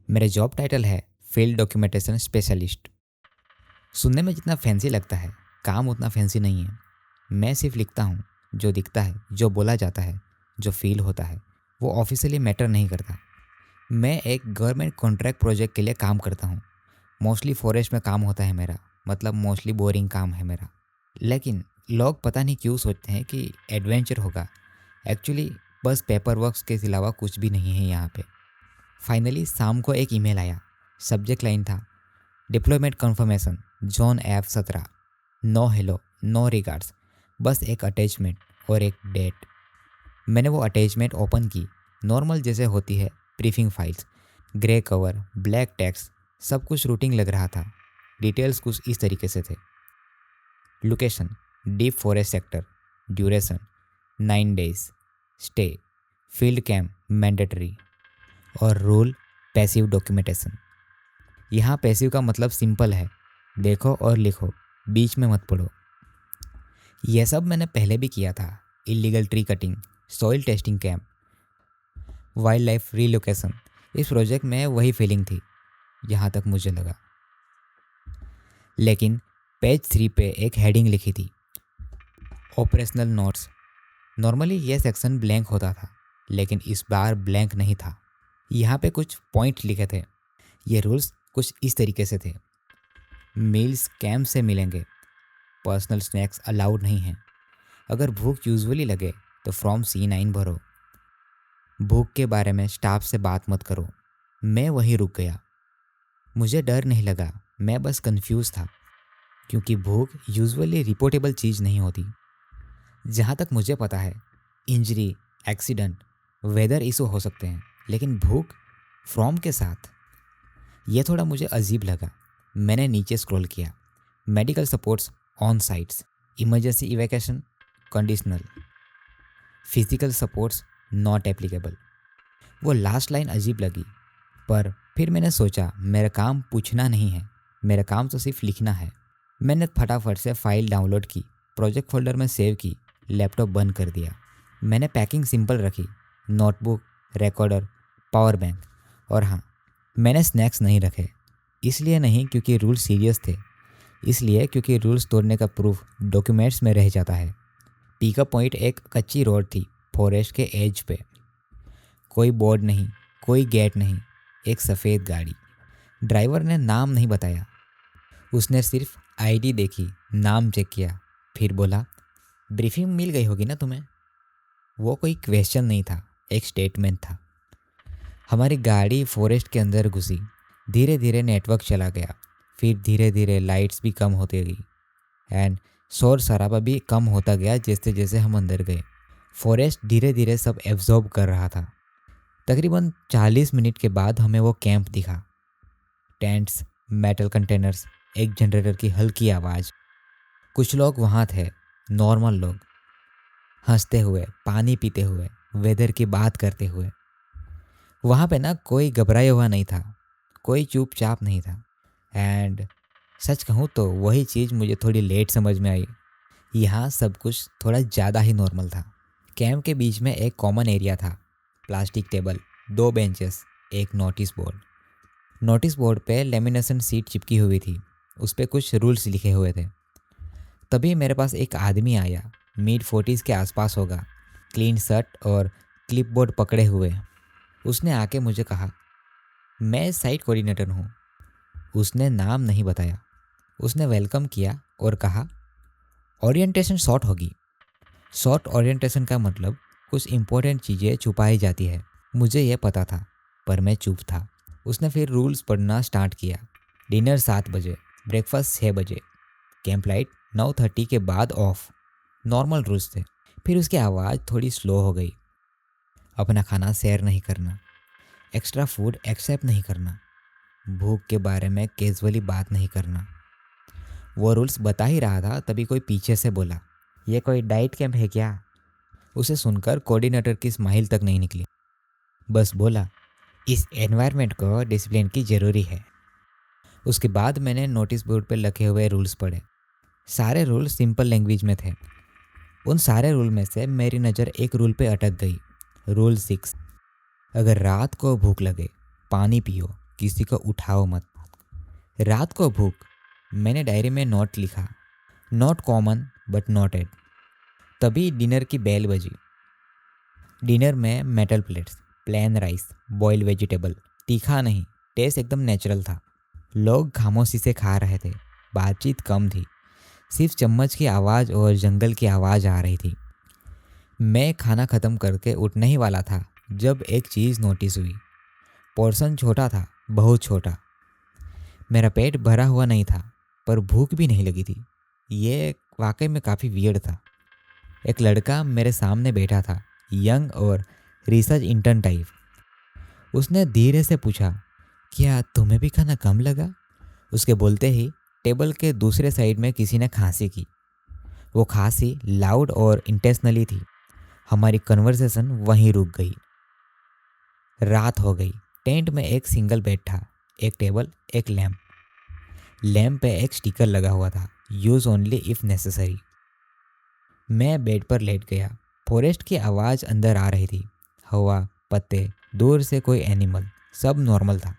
मेरा job title है field documentation specialist. सुनने में जितना फैंसी लगता है, काम उतना फैंसी नहीं है। मैं सिर्फ लिखता हूँ जो दिखता है, जो बोला जाता है, जो फील होता है, वो ऑफिशियली मैटर नहीं करता। मैं एक गवर्नमेंट कॉन्ट्रैक्ट प्रोजेक्ट के लिए काम करता हूँ। मोस्टली फॉरेस्ट में काम होता है मेरा, मतलब मोस्टली बोरिंग काम है मेरा। लेकिन लोग पता नहीं क्यों सोचते हैं कि एडवेंचर होगा। एक्चुअली बस पेपर वर्क के अलावा कुछ भी नहीं है यहाँ पे। फाइनली शाम को एक ईमेल आया। सब्जेक्ट लाइन था deployment confirmation zone F17। No hello, no regards, बस एक अटैचमेंट और एक डेट। मैंने वो अटैचमेंट ओपन की। नॉर्मल जैसे होती है briefing files, grey cover, black text, सब कुछ रूटीन लग रहा था। डिटेल्स कुछ इस तरीके से थे। Location deep forest sector, duration 9 days, stay field camp mandatory, और रूल पैसिव डॉक्यूमेंटेशन। यहाँ पैसिव का मतलब सिंपल है, देखो और लिखो, बीच में मत पढ़ो। यह सब मैंने पहले भी किया था। Illegal tree cutting, soil testing camp, wild life relocation. इस प्रोजेक्ट में वही फीलिंग थी जहाँ तक मुझे लगा। लेकिन पेज 3 पे एक हेडिंग लिखी थी, ऑपरेशनल नोट्स। नॉर्मली ये सेक्शन ब्लैंक होता था, लेकिन इस बार ब्लैंक नहीं था। यहाँ पे कुछ पॉइंट लिखे थे। ये रूल्स कुछ इस तरीके से थे। मील्स कैंप से मिलेंगे, पर्सनल स्नैक्स अलाउड नहीं हैं। अगर भूख यूजुअली लगे तो फॉर्म C9 भरो। भूख के बारे में स्टाफ से बात मत करो। मैं वहीं रुक गया। मुझे डर नहीं लगा, मैं बस कंफ्यूज था, क्योंकि भूख यूजुअली रिपोर्टेबल चीज़ नहीं होती। जहाँ तक मुझे पता है, इंजरी, एक्सीडेंट, वेदर इशू हो सकते हैं, लेकिन भूख फ्रॉम के साथ, यह थोड़ा मुझे अजीब लगा। मैंने नीचे स्क्रॉल किया। Medical supports on sites, emergency evacuation conditional, physical supports not applicable. वो लास्ट लाइन अजीब लगी, पर फिर मैंने सोचा मेरा काम पूछना नहीं है, मेरा काम तो सिर्फ लिखना है। मैंने फटाफट से फाइल डाउनलोड की, प्रोजेक्ट फोल्डर में सेव की, लैपटॉप बंद कर दिया। मैंने पैकिंग सिंपल रखी, नोटबुक, रिकॉर्डर, पावर बैंक, और हाँ, मैंने स्नैक्स नहीं रखे। इसलिए नहीं क्योंकि रूल्स सीरियस थे, इसलिए क्योंकि रूल्स तोड़ने का प्रूफ डॉक्यूमेंट्स में रह जाता है। पिकअप पॉइंट एक कच्ची रोड थी, फॉरेस्ट के एज पे। कोई बोर्ड नहीं, कोई गेट नहीं, एक सफ़ेद गाड़ी। ड्राइवर ने नाम नहीं बताया, उसने सिर्फ आईडी देखी, नाम चेक किया, फिर बोला ब्रीफिंग मिल गई होगी ना तुम्हें। वो कोई क्वेश्चन नहीं था, एक स्टेटमेंट था। हमारी गाड़ी फॉरेस्ट के अंदर घुसी। धीरे धीरे नेटवर्क चला गया, फिर धीरे धीरे लाइट्स भी कम होती गई, एंड शोर शराबा भी कम होता गया जैसे जैसे हम अंदर गए। फॉरेस्ट धीरे धीरे सब एब्जॉर्ब कर रहा था। तकरीबन 40 मिनट के बाद हमें वो कैंप दिखा। टेंट्स, मेटल कंटेनर्स, एक जनरेटर की हल्की आवाज़। कुछ लोग वहाँ थे, नॉर्मल लोग, हंसते हुए, पानी पीते हुए, वेदर की बात करते हुए। वहाँ पे ना कोई घबराया हुआ नहीं था, कोई चुपचाप नहीं था। एंड सच कहूँ तो वही चीज़ मुझे थोड़ी लेट समझ में आई। यहाँ सब कुछ थोड़ा ज़्यादा ही नॉर्मल था। कैंप के बीच में एक कॉमन एरिया था, प्लास्टिक टेबल, 2 बेंचेस, एक नोटिस बोर्ड। नोटिस बोर्ड पे लेमिनेशन शीट चिपकी हुई थी, उस पर कुछ रूल्स लिखे हुए थे। तभी मेरे पास एक आदमी आया, मिड 40s के आसपास होगा, क्लीन शर्ट और क्लिपबोर्ड पकड़े हुए। उसने आके मुझे कहा, मैं साइट कोऑर्डिनेटर हूँ। उसने नाम नहीं बताया। उसने वेलकम किया और कहा, ओरिएंटेशन शॉर्ट होगी। शॉर्ट ओरिएंटेशन का मतलब कुछ इंपॉर्टेंट चीज़ें छुपाई जाती है। मुझे यह पता था, पर मैं चुप था। उसने फिर रूल्स पढ़ना स्टार्ट किया। डिनर 7 बजे, ब्रेकफास्ट 6 बजे, कैंप लाइट 9:30 के बाद ऑफ। नॉर्मल रूल्स थे। फिर उसकी आवाज़ थोड़ी स्लो हो गई। अपना खाना शेयर नहीं करना, एक्स्ट्रा फूड एक्सेप्ट नहीं करना, भूख के बारे में कैजुअली बात नहीं करना। वो रूल्स बता ही रहा था, तभी कोई पीछे से बोला, ये कोई डाइट कैंप है क्या? उसे सुनकर कोऑर्डिनेटर की स्माइल तक नहीं निकली, बस बोला, इस एनवायरनमेंट को डिसिप्लिन की ज़रूरी है। उसके बाद मैंने नोटिस बोर्ड पर लिखे हुए रूल्स पढ़े। सारे रूल सिंपल लैंग्वेज में थे। उन सारे रूल में से मेरी नज़र एक रूल पे अटक गई, रूल 6। अगर रात को भूख लगे, पानी पियो, किसी को उठाओ मत। रात को भूख, मैंने डायरी में नोट लिखा, नॉट कॉमन बट नोटेड। तभी डिनर की बेल बजी। डिनर में metal plates, plain rice, boiled vegetable, तीखा नहीं, टेस्ट एकदम नेचुरल था। लोग खामोशी से खा रहे थे, बातचीत कम थी, सिर्फ चम्मच की आवाज़ और जंगल की आवाज़ आ रही थी। मैं खाना ख़त्म करके उठने ही वाला था जब एक चीज़ नोटिस हुई। पोर्शन छोटा था, बहुत छोटा। मेरा पेट भरा हुआ नहीं था पर भूख भी नहीं लगी थी। ये वाकई में काफ़ी वियर्ड था। एक लड़का मेरे सामने बैठा था, यंग और रिसर्च इंटर्न टाइप। उसने धीरे से पूछा, क्या तुम्हें भी खाना कम लगा? उसके बोलते ही टेबल के दूसरे साइड में किसी ने खांसी की। वो खांसी लाउड और इंटेंशनली थी। हमारी कन्वर्सेशन वहीं रुक गई। रात हो गई। टेंट में एक सिंगल बेड था, एक टेबल, एक लैम्प। लैम्प पे एक स्टिकर लगा हुआ था, यूज़ ओनली इफ़ नेसेसरी। मैं बेड पर लेट गया। फॉरेस्ट की आवाज़ अंदर आ रही थी, हवा, पत्ते, दूर से कोई एनिमल, सब नॉर्मल था।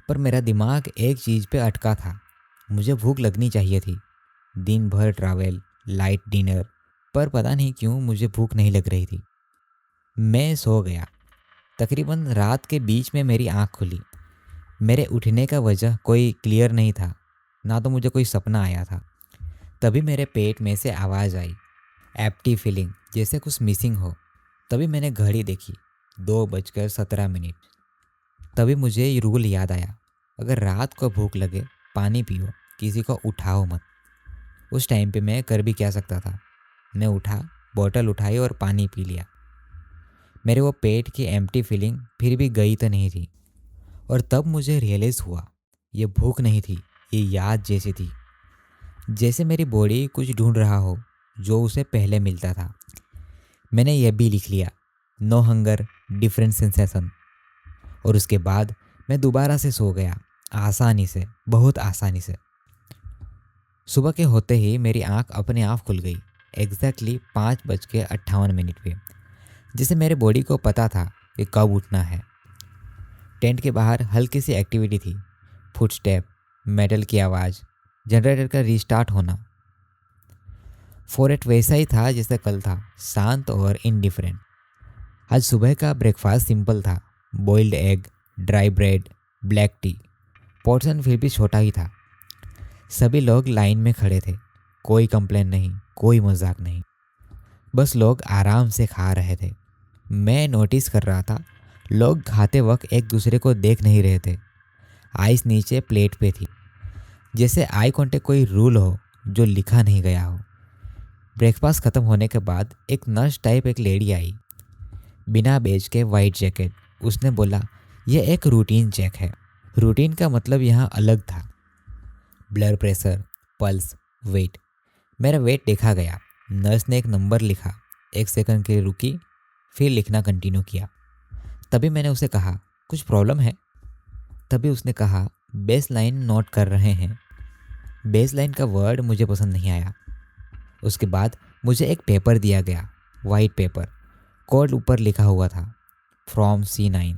पर मेरा दिमाग एक चीज़ पे अटका था। मुझे भूख लगनी चाहिए थी। दिन भर ट्रैवल, लाइट डिनर, पर पता नहीं क्यों मुझे भूख नहीं लग रही थी। मैं सो गया। तकरीबन रात के बीच में मेरी आँख खुली। मेरे उठने का वजह कोई क्लियर नहीं था, ना तो मुझे कोई सपना आया था। तभी मेरे पेट में से आवाज़ आई, एप्टी फीलिंग, जैसे कुछ मिसिंग हो। तभी मैंने घड़ी देखी, 2:17। तभी मुझे ये रूल याद आया, अगर रात को भूख लगे पानी पियो, किसी को उठाओ मत। उस टाइम पे मैं कर भी क्या सकता था। मैं उठा, बोतल उठाई और पानी पी लिया। मेरे वो पेट की एम्प्टी फीलिंग फिर भी गई तो नहीं थी। और तब मुझे रियलाइज़ हुआ, ये भूख नहीं थी, ये याद जैसी थी। जैसे मेरी बॉडी कुछ ढूंढ रहा हो जो उसे पहले मिलता था। मैंने यह भी लिख लिया, नो हंगर, डिफरेंट सेंसेशन। और उसके बाद मैं दोबारा से सो गया, आसानी से, बहुत आसानी से। सुबह के होते ही मेरी आंख अपने आप खुल गई, एग्जैक्टली 5:58 पे। जिसे मेरे बॉडी को पता था कि कब उठना है। टेंट के बाहर हल्की सी एक्टिविटी थी, फुटस्टेप, मेटल की आवाज़, जनरेटर का रीस्टार्ट होना। फॉरेस्ट वैसा ही था जैसे कल था, शांत और इनडिफरेंट। आज सुबह का ब्रेकफास्ट सिंपल था, boiled egg, dry bread, black T. Portion फिर भी छोटा ही था। सभी लोग लाइन में खड़े थे, कोई कंप्लेन नहीं, कोई मजाक नहीं, बस लोग आराम से खा रहे थे। मैं नोटिस कर रहा था, लोग खाते वक्त एक दूसरे को देख नहीं रहे थे। आइस नीचे प्लेट पे थी, जैसे आई कांटेक्ट कोई रूल हो जो लिखा नहीं गया हो। ब्रेकफास्ट ख़त्म होने के बाद एक नर्स टाइप एक लेडी आई, बिना बेच के वाइट जैकेट। उसने बोला, यह एक रूटीन चेक है। रूटीन का मतलब यहाँ अलग था। Blood pressure, pulse, weight. मेरा वेट देखा गया। नर्स ने एक नंबर लिखा, 1 सेकंड के लिए रुकी, फिर लिखना कंटिन्यू किया। तभी मैंने उसे कहा, कुछ प्रॉब्लम है? तभी उसने कहा, बेस लाइन नोट कर रहे हैं। बेस लाइन का वर्ड मुझे पसंद नहीं आया। उसके बाद मुझे एक पेपर दिया गया, वाइट पेपर। कोड ऊपर लिखा हुआ था, फ्रॉम C9।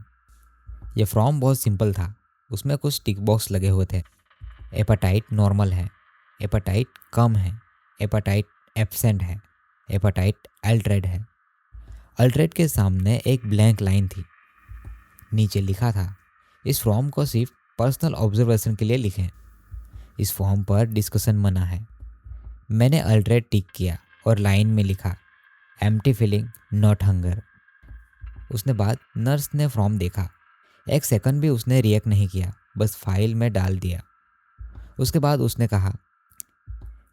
यह फॉर्म बहुत सिंपल था, उसमें कुछ टिक बॉक्स लगे हुए थे। हेपेटाइट नॉर्मल है, हेपेटाइट कम है, हेपेटाइट एब्सेंट है, हेपेटाइट अल्ट्रेड है। अल्ट्रेड के सामने एक ब्लैंक लाइन थी। नीचे लिखा था, इस फॉर्म को सिर्फ पर्सनल ऑब्जर्वेशन के लिए लिखें। इस फॉर्म पर डिस्कशन मना है। मैंने अल्ट्रेड टिक किया और लाइन में लिखा, एम्प्टी फीलिंग, नॉट हंगर। उसने बाद नर्स ने फॉर्म देखा। 1 सेकंड भी उसने रिएक्ट नहीं किया, बस फाइल में डाल दिया। उसके बाद उसने कहा,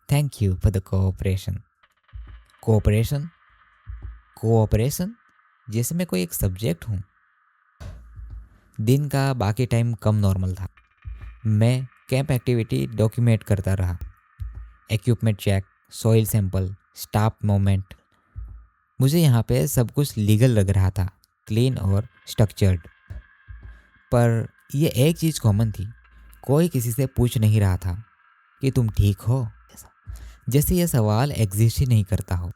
thank you for the cooperation. Cooperation? Cooperation? जैसे मैं कोई एक सब्जेक्ट हूँ। दिन का बाकी टाइम कम नॉर्मल था। मैं कैंप एक्टिविटी डॉक्यूमेंट करता रहा, equipment check, soil sample, staff movement. मुझे यहाँ पे सब कुछ लीगल लग रहा था, क्लीन और स्ट्रक्चर्ड। पर ये एक चीज़ कॉमन थी, कोई किसी से पूछ नहीं रहा था कि तुम ठीक हो, जैसे ये सवाल एग्जिस्ट ही नहीं करता हो।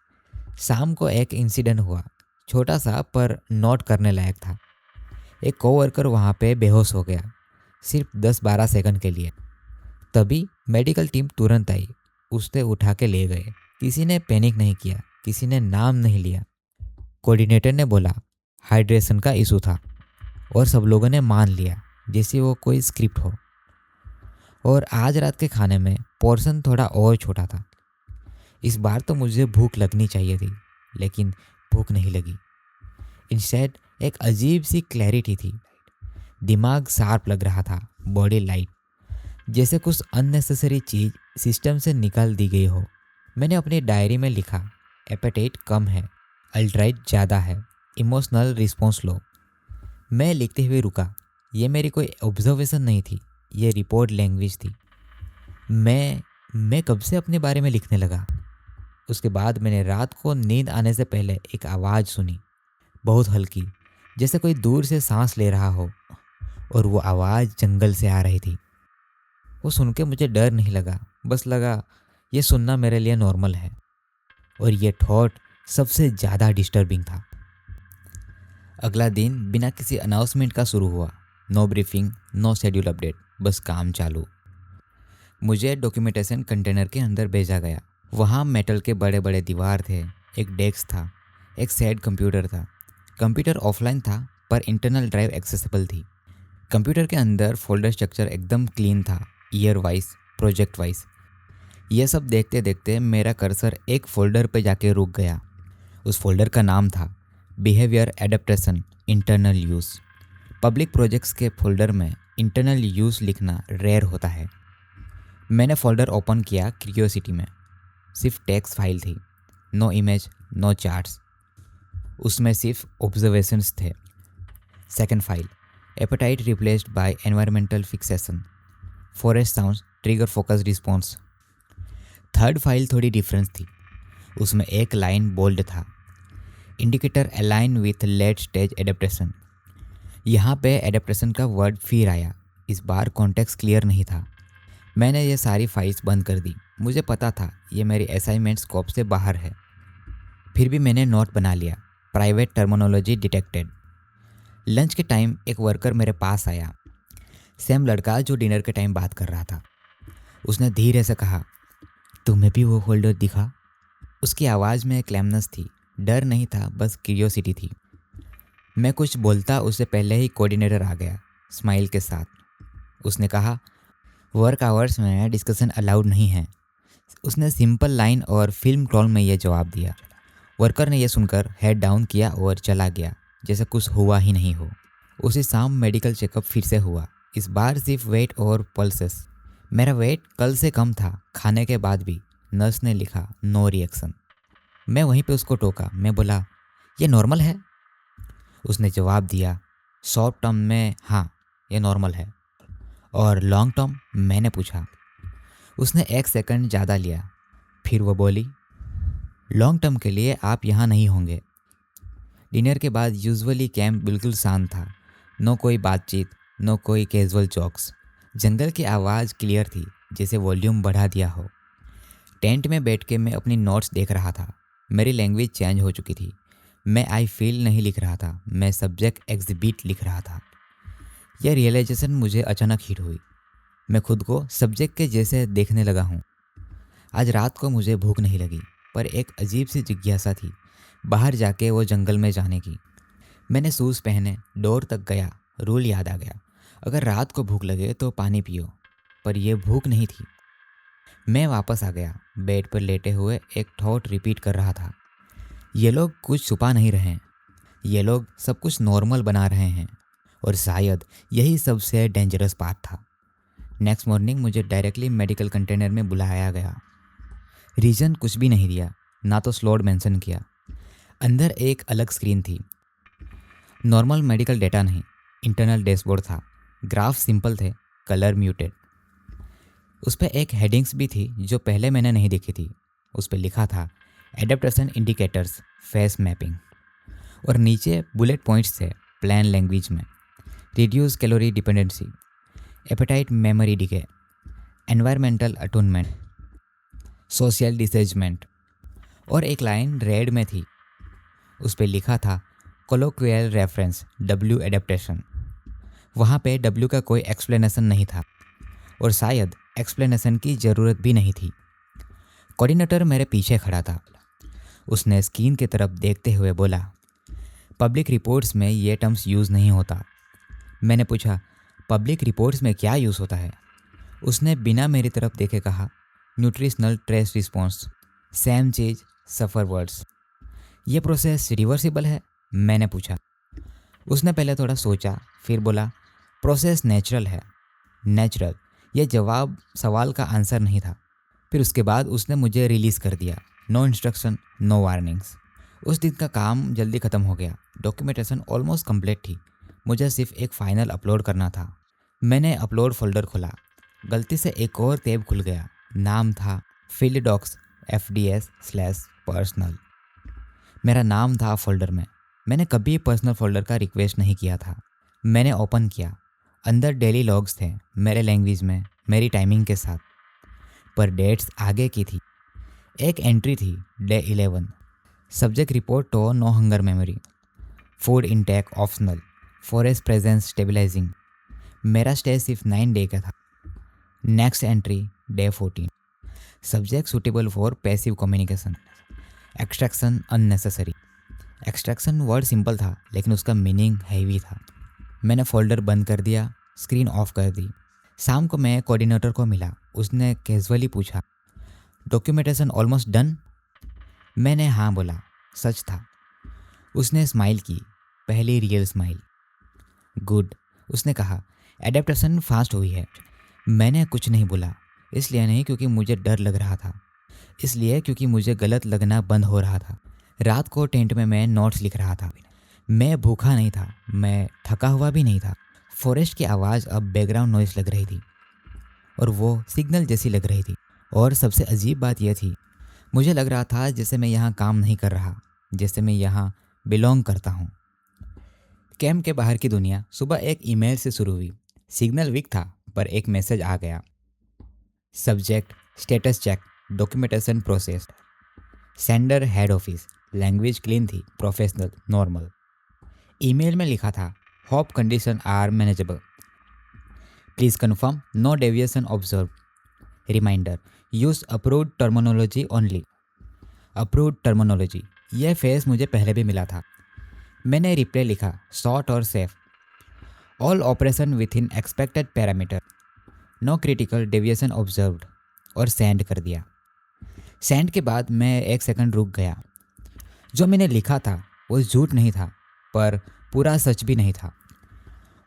शाम को एक इंसिडेंट हुआ, छोटा सा पर नोट करने लायक था। एक कोवर्कर वहाँ पे बेहोश हो गया, सिर्फ 10-12 सेकंड के लिए। तभी मेडिकल टीम तुरंत आई, उसे उठा के ले गए। किसी ने पैनिक नहीं किया, किसी ने नाम नहीं लिया। कोऑर्डिनेटर ने बोला हाइड्रेशन का इशू था और सब लोगों ने मान लिया जैसे वो कोई स्क्रिप्ट हो। और आज रात के खाने में पोर्शन थोड़ा और छोटा था। इस बार तो मुझे भूख लगनी चाहिए थी, लेकिन भूख नहीं लगी। इंस्टेड एक अजीब सी क्लैरिटी थी। दिमाग शार्प लग रहा था, बॉडी लाइट, जैसे कुछ अननेसेसरी चीज़ सिस्टम से निकाल दी गई हो। मैंने अपनी डायरी में लिखा, एपेटाइट कम है, अल्ट्राइट ज़्यादा है, इमोशनल रिस्पॉन्स लो। मैं लिखते हुए रुका। ये मेरी कोई ऑब्जर्वेशन नहीं थी, ये रिपोर्ट लैंग्वेज थी। मैं कब से अपने बारे में लिखने लगा। उसके बाद मैंने रात को नींद आने से पहले एक आवाज़ सुनी, बहुत हल्की, जैसे कोई दूर से सांस ले रहा हो। और वो आवाज़ जंगल से आ रही थी। वो सुन के मुझे डर नहीं लगा, बस लगा ये सुनना मेरे लिए नॉर्मल है। और ये थॉट सबसे ज़्यादा डिस्टर्बिंग था। अगला दिन बिना किसी अनाउंसमेंट का शुरू हुआ। No briefing, no schedule update, बस काम चालू। मुझे डॉक्यूमेंटेशन कंटेनर के अंदर भेजा गया। वहाँ मेटल के बड़े बड़े दीवार थे, एक डेस्क था, एक सेट कंप्यूटर था। कंप्यूटर ऑफलाइन था पर इंटरनल ड्राइव एक्सेसिबल थी। कंप्यूटर के अंदर फोल्डर स्ट्रक्चर एकदम क्लीन था, ईयर वाइज, प्रोजेक्ट वाइज। यह सब देखते देखते मेरा कर्सर एक फ़ोल्डर पे जाके रुक गया। उस फोल्डर का नाम था behaviour adaptation internal use. Public projects के फोल्डर में इंटरनल यूज़ लिखना रेयर होता है। मैंने फोल्डर ओपन किया क्यूरियोसिटी में। सिर्फ टेक्स्ट फाइल थी, नो इमेज, नो चार्ट्स। उसमें सिर्फ ऑब्जर्वेशंस थे। Second file, appetite replaced by environmental fixation, forest sounds trigger focus response. Third file थोड़ी डिफरेंस थी। उसमें एक लाइन बोल्ड था, indicator align with late stage adaptation. यहाँ पे एडेप्टेशन का वर्ड फिर आया। इस बार कॉन्टेक्स्ट क्लियर नहीं था। मैंने ये सारी फाइल्स बंद कर दी। मुझे पता था ये मेरी असाइनमेंट स्कोप से बाहर है। फिर भी मैंने नोट बना लिया, प्राइवेट टर्मिनोलॉजी डिटेक्टेड। लंच के टाइम एक वर्कर मेरे पास आया, सेम लड़का जो डिनर के टाइम बात कर रहा था। उसने धीरे से कहा, तुम्हें भी वो फोल्डर दिखा? उसकी आवाज़ में क्लैमनेस थी, डर नहीं था, बस क्यूरियोसिटी थी। मैं कुछ बोलता उससे पहले ही कोऑर्डिनेटर आ गया, स्माइल के साथ। उसने कहा, वर्क आवर्स में डिस्कशन अलाउड नहीं है। उसने सिंपल लाइन और फिल्म टोन में यह जवाब दिया। वर्कर ने यह सुनकर हेड डाउन किया और चला गया, जैसे कुछ हुआ ही नहीं हो। उसी शाम मेडिकल चेकअप फिर से हुआ, इस बार सिर्फ वेट और पल्सेस। मेरा वेट कल से कम था, खाने के बाद भी। नर्स ने लिखा, नो रिएक्शन। मैं वहीं पे उसको टोका। मैं बोला, ये नॉर्मल है? उसने जवाब दिया, शॉर्ट टर्म में हाँ ये नॉर्मल है। और लॉन्ग टर्म? मैंने पूछा। उसने 1 सेकंड ज़्यादा लिया, फिर वो बोली, लॉन्ग टर्म के लिए आप यहाँ नहीं होंगे। डिनर के बाद यूजुअली कैंप बिल्कुल शांत था, नो कोई बातचीत, नो कोई कैजुअल जॉक्स। जंगल की आवाज़ क्लियर थी, जैसे वॉल्यूम बढ़ा दिया हो। टेंट में बैठ के मैं अपनी नोट्स देख रहा था। मेरी लैंग्वेज चेंज हो चुकी थी। मैं आई फील नहीं लिख रहा था, मैं सब्जेक्ट एग्जिबिट लिख रहा था। यह रियलाइजेशन मुझे अचानक हिट हुई। मैं खुद को सब्जेक्ट के जैसे देखने लगा हूँ। आज रात को मुझे भूख नहीं लगी, पर एक अजीब सी जिज्ञासा थी बाहर जाके वो जंगल में जाने की। मैंने शूज़ पहने, डोर तक गया। रूल याद आ गया, अगर रात को भूख लगे तो पानी पियो। पर यह भूख नहीं थी। मैं वापस आ गया। बेड पर लेटे हुए एक थॉट रिपीट कर रहा था, ये लोग कुछ छुपा नहीं रहे, ये लोग सब कुछ नॉर्मल बना रहे हैं। और शायद यही सबसे डेंजरस पार्ट था। नेक्स्ट मॉर्निंग मुझे डायरेक्टली मेडिकल कंटेनर में बुलाया गया। रीज़न कुछ भी नहीं दिया, ना तो स्लॉट मेंशन किया। अंदर एक अलग स्क्रीन थी, नॉर्मल मेडिकल डेटा नहीं, इंटरनल डैशबोर्ड था। ग्राफ सिंपल थे, कलर म्यूटेड। उस पर एक हेडिंग्स भी थी जो पहले मैंने नहीं देखी थी। उस पर लिखा था, एडेप्टेशन इंडिकेटर्स, फेस मैपिंग। और नीचे बुलेट पॉइंट्स थे प्लेन लैंग्वेज में, reduce calorie dependency, appetite memory decay, environmental attunement, social disengagement. और एक लाइन रेड में थी, उस पर लिखा था, कोलोक्वियल रेफरेंस, डब्ल्यू एडेप्टेशन। वहाँ पे डब्ल्यू का कोई एक्सप्लेनेशन नहीं था और शायद एक्सप्लेनेशन की ज़रूरत भी नहीं थी। कोऑर्डिनेटर मेरे पीछे खड़ा था। उसने स्क्रीन की तरफ देखते हुए बोला, पब्लिक रिपोर्ट्स में ये टर्म्स यूज़ नहीं होता। मैंने पूछा, पब्लिक रिपोर्ट्स में क्या यूज़ होता है? उसने बिना मेरी तरफ देखे कहा, न्यूट्रिशनल ट्रेस रिस्पॉन्स, सेम चीज सफ़र वर्ड्स। ये प्रोसेस रिवर्सिबल है? मैंने पूछा। उसने पहले थोड़ा सोचा, फिर बोला, प्रोसेस नेचुरल है। नेचुरल, ये जवाब सवाल का आंसर नहीं था। फिर उसके बाद उसने मुझे रिलीज़ कर दिया। No instruction, no warnings. उस दिन का काम जल्दी ख़त्म हो गया। डॉक्यूमेंटेशन ऑलमोस्ट कंप्लीट थी। मुझे सिर्फ एक फ़ाइनल अपलोड करना था। मैंने अपलोड फोल्डर खोला। गलती से एक और टैब खुल गया। नाम था फील्ड डॉक्स FDS/पर्सनल। मेरा नाम था फोल्डर में। मैंने कभी पर्सनल फोल्डर का रिक्वेस्ट नहीं किया था। मैंने ओपन किया। अंदर डेली लॉग्स थे, मेरे लैंग्वेज में, मेरी टाइमिंग के साथ, पर डेट्स आगे की थी। एक एंट्री थी, day 11, subject report to no hunger memory, food intake optional, forest presence stabilising. मेरा स्टे सिर्फ 9 डे का था। Next entry, day 14, subject suitable for passive communication, extraction unnecessary. Extraction word simple था लेकिन उसका मीनिंग हैवी था। मैंने फोल्डर बंद कर दिया, स्क्रीन ऑफ कर दी। शाम को मैं कोऑर्डिनेटर को मिला। उसने कैजुअली पूछा, डॉक्यूमेंटेशन ऑलमोस्ट डन? मैंने हाँ बोला। सच था। उसने स्माइल की, पहली रियल स्माइल। गुड, उसने कहा, एडेप्टेशन फास्ट हुई है। मैंने कुछ नहीं बोला, इसलिए नहीं क्योंकि मुझे डर लग रहा था, इसलिए क्योंकि मुझे गलत लगना बंद हो रहा था। रात को टेंट में मैं नोट्स लिख रहा था। मैं भूखा नहीं था, मैं थका हुआ भी नहीं था। फॉरेस्ट की आवाज़ अब बैकग्राउंड नॉइस लग रही थी और वो सिग्नल जैसी लग रही थी। और सबसे अजीब बात यह थी, मुझे लग रहा था जैसे मैं यहाँ काम नहीं कर रहा, जैसे मैं यहाँ बिलोंग करता हूँ। कैंप के बाहर की दुनिया सुबह एक ईमेल से शुरू हुई। सिग्नल वीक था पर एक मैसेज आ गया, subject status check, documentation process, sender head office. Language clean थी, प्रोफेशनल, नॉर्मल। ईमेल में लिखा था, hope condition are manageable, please confirm no deviation observe, reminder use approved terminology only. Approved terminology, यह फेस मुझे पहले भी मिला था। मैंने रिप्लाई लिखा, शॉर्ट और safe, all operation within expected parameter, no critical deviation observed, और सेंड कर दिया। सेंड के बाद मैं एक सेकंड रुक गया। जो मैंने लिखा था वो झूठ नहीं था पर पूरा सच भी नहीं था।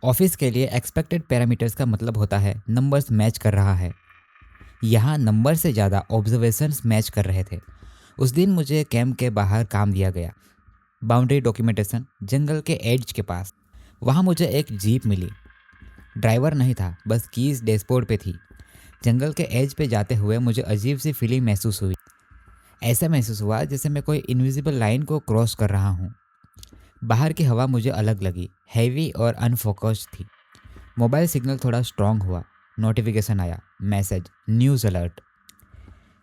ऑफिस के लिए एक्सपेक्टेड पैरामीटर्स का मतलब होता है नंबर्स मैच कर रहा है। यहाँ नंबर से ज़्यादा ऑब्जर्वेशंस मैच कर रहे थे। उस दिन मुझे कैंप के बाहर काम दिया गया, बाउंड्री डॉक्यूमेंटेशन, जंगल के एड्ज के पास। वहाँ मुझे एक जीप मिली। ड्राइवर नहीं था, बस कीज डैशबोर्ड पे थी। जंगल के एज पे जाते हुए मुझे अजीब सी फीलिंग महसूस हुई। ऐसा महसूस हुआ जैसे मैं कोई इनविजिबल लाइन को क्रॉस कर रहा हूँ। बाहर की हवा मुझे अलग लगी, हैवी और अनफोकस्ड थी। मोबाइल सिग्नल थोड़ा स्ट्रांग हुआ। नोटिफिकेशन आया, मैसेज, न्यूज़ अलर्ट।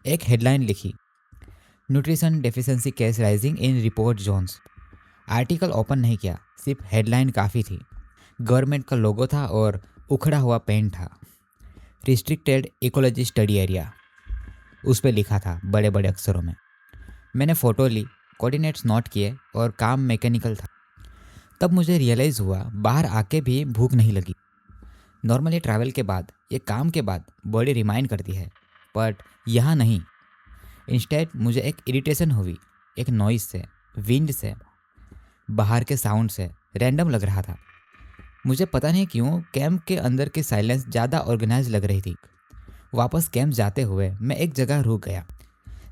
एक हेडलाइन लिखी, nutrition deficiency case rising in report zones. Article open नहीं किया, सिर्फ हेडलाइन काफ़ी थी। गवर्नमेंट का लोगो था और उखड़ा हुआ पेन था। रिस्ट्रिक्टेड इकोलॉजी स्टडी एरिया, उस पर लिखा था बड़े बड़े अक्षरों में। मैंने फ़ोटो ली, कोऑर्डिनेट्स नोट किए और काम मैकेनिकल था। तब मुझे रियलाइज़ हुआ बाहर आके भी भूख नहीं लगी। नॉर्मली ट्रैवल के बाद ये काम के बाद बॉडी रिमाइंड करती है, बट यहाँ नहीं। इंस्टेड मुझे एक इरिटेशन हुई, एक नॉइज से, विंड से, बाहर के साउंड से। रैंडम लग रहा था। मुझे पता नहीं क्यों कैंप के अंदर की साइलेंस ज़्यादा ऑर्गेनाइज लग रही थी। वापस कैंप जाते हुए मैं एक जगह रुक गया।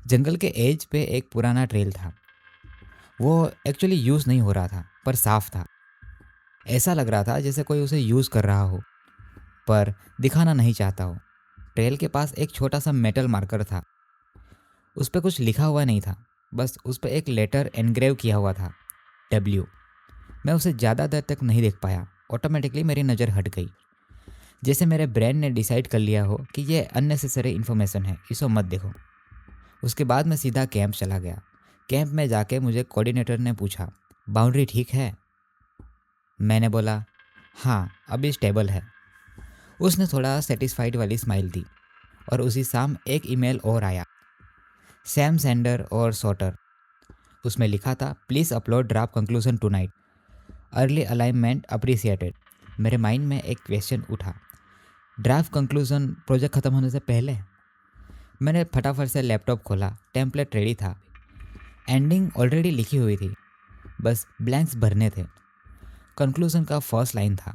जंगल के एज पे एक पुराना ट्रेल था। वो एक्चुअली यूज़ नहीं हो रहा था पर साफ था। ऐसा लग रहा था जैसे कोई उसे यूज़ कर रहा हो पर दिखाना नहीं चाहता हो। ट्रेल के पास एक छोटा सा मेटल मार्कर था। उस पर कुछ लिखा हुआ नहीं था, बस उस पर एक लेटर एनग्रेव किया हुआ था, W। मैं उसे ज़्यादा देर तक नहीं देख पाया। ऑटोमेटिकली मेरी नज़र हट गई, जैसे मेरे ब्रेन ने डिसाइड कर लिया हो कि ये अननेसेसरी इन्फॉर्मेशन है, इसको मत देखो। उसके बाद मैं सीधा कैंप चला गया। कैंप में जाके मुझे कोऑर्डिनेटर ने पूछा, बाउंड्री ठीक है? मैंने बोला, हाँ, अभी स्टेबल है। उसने थोड़ा सेटिस्फाइड वाली स्माइल दी और उसी शाम एक ईमेल और आया, सैम सेंडर और सॉटर। उसमें लिखा था, please upload draft conclusion tonight, early alignment appreciated. मेरे माइंड में एक क्वेश्चन उठा, ड्राफ्ट कंक्लूजन प्रोजेक्ट ख़त्म होने से पहले? मैंने फटाफट से लैपटॉप खोला, टेम्पलेट रेडी था, एंडिंग ऑलरेडी लिखी हुई थी, बस ब्लैंक्स भरने थे। कंक्लूजन का फर्स्ट लाइन था,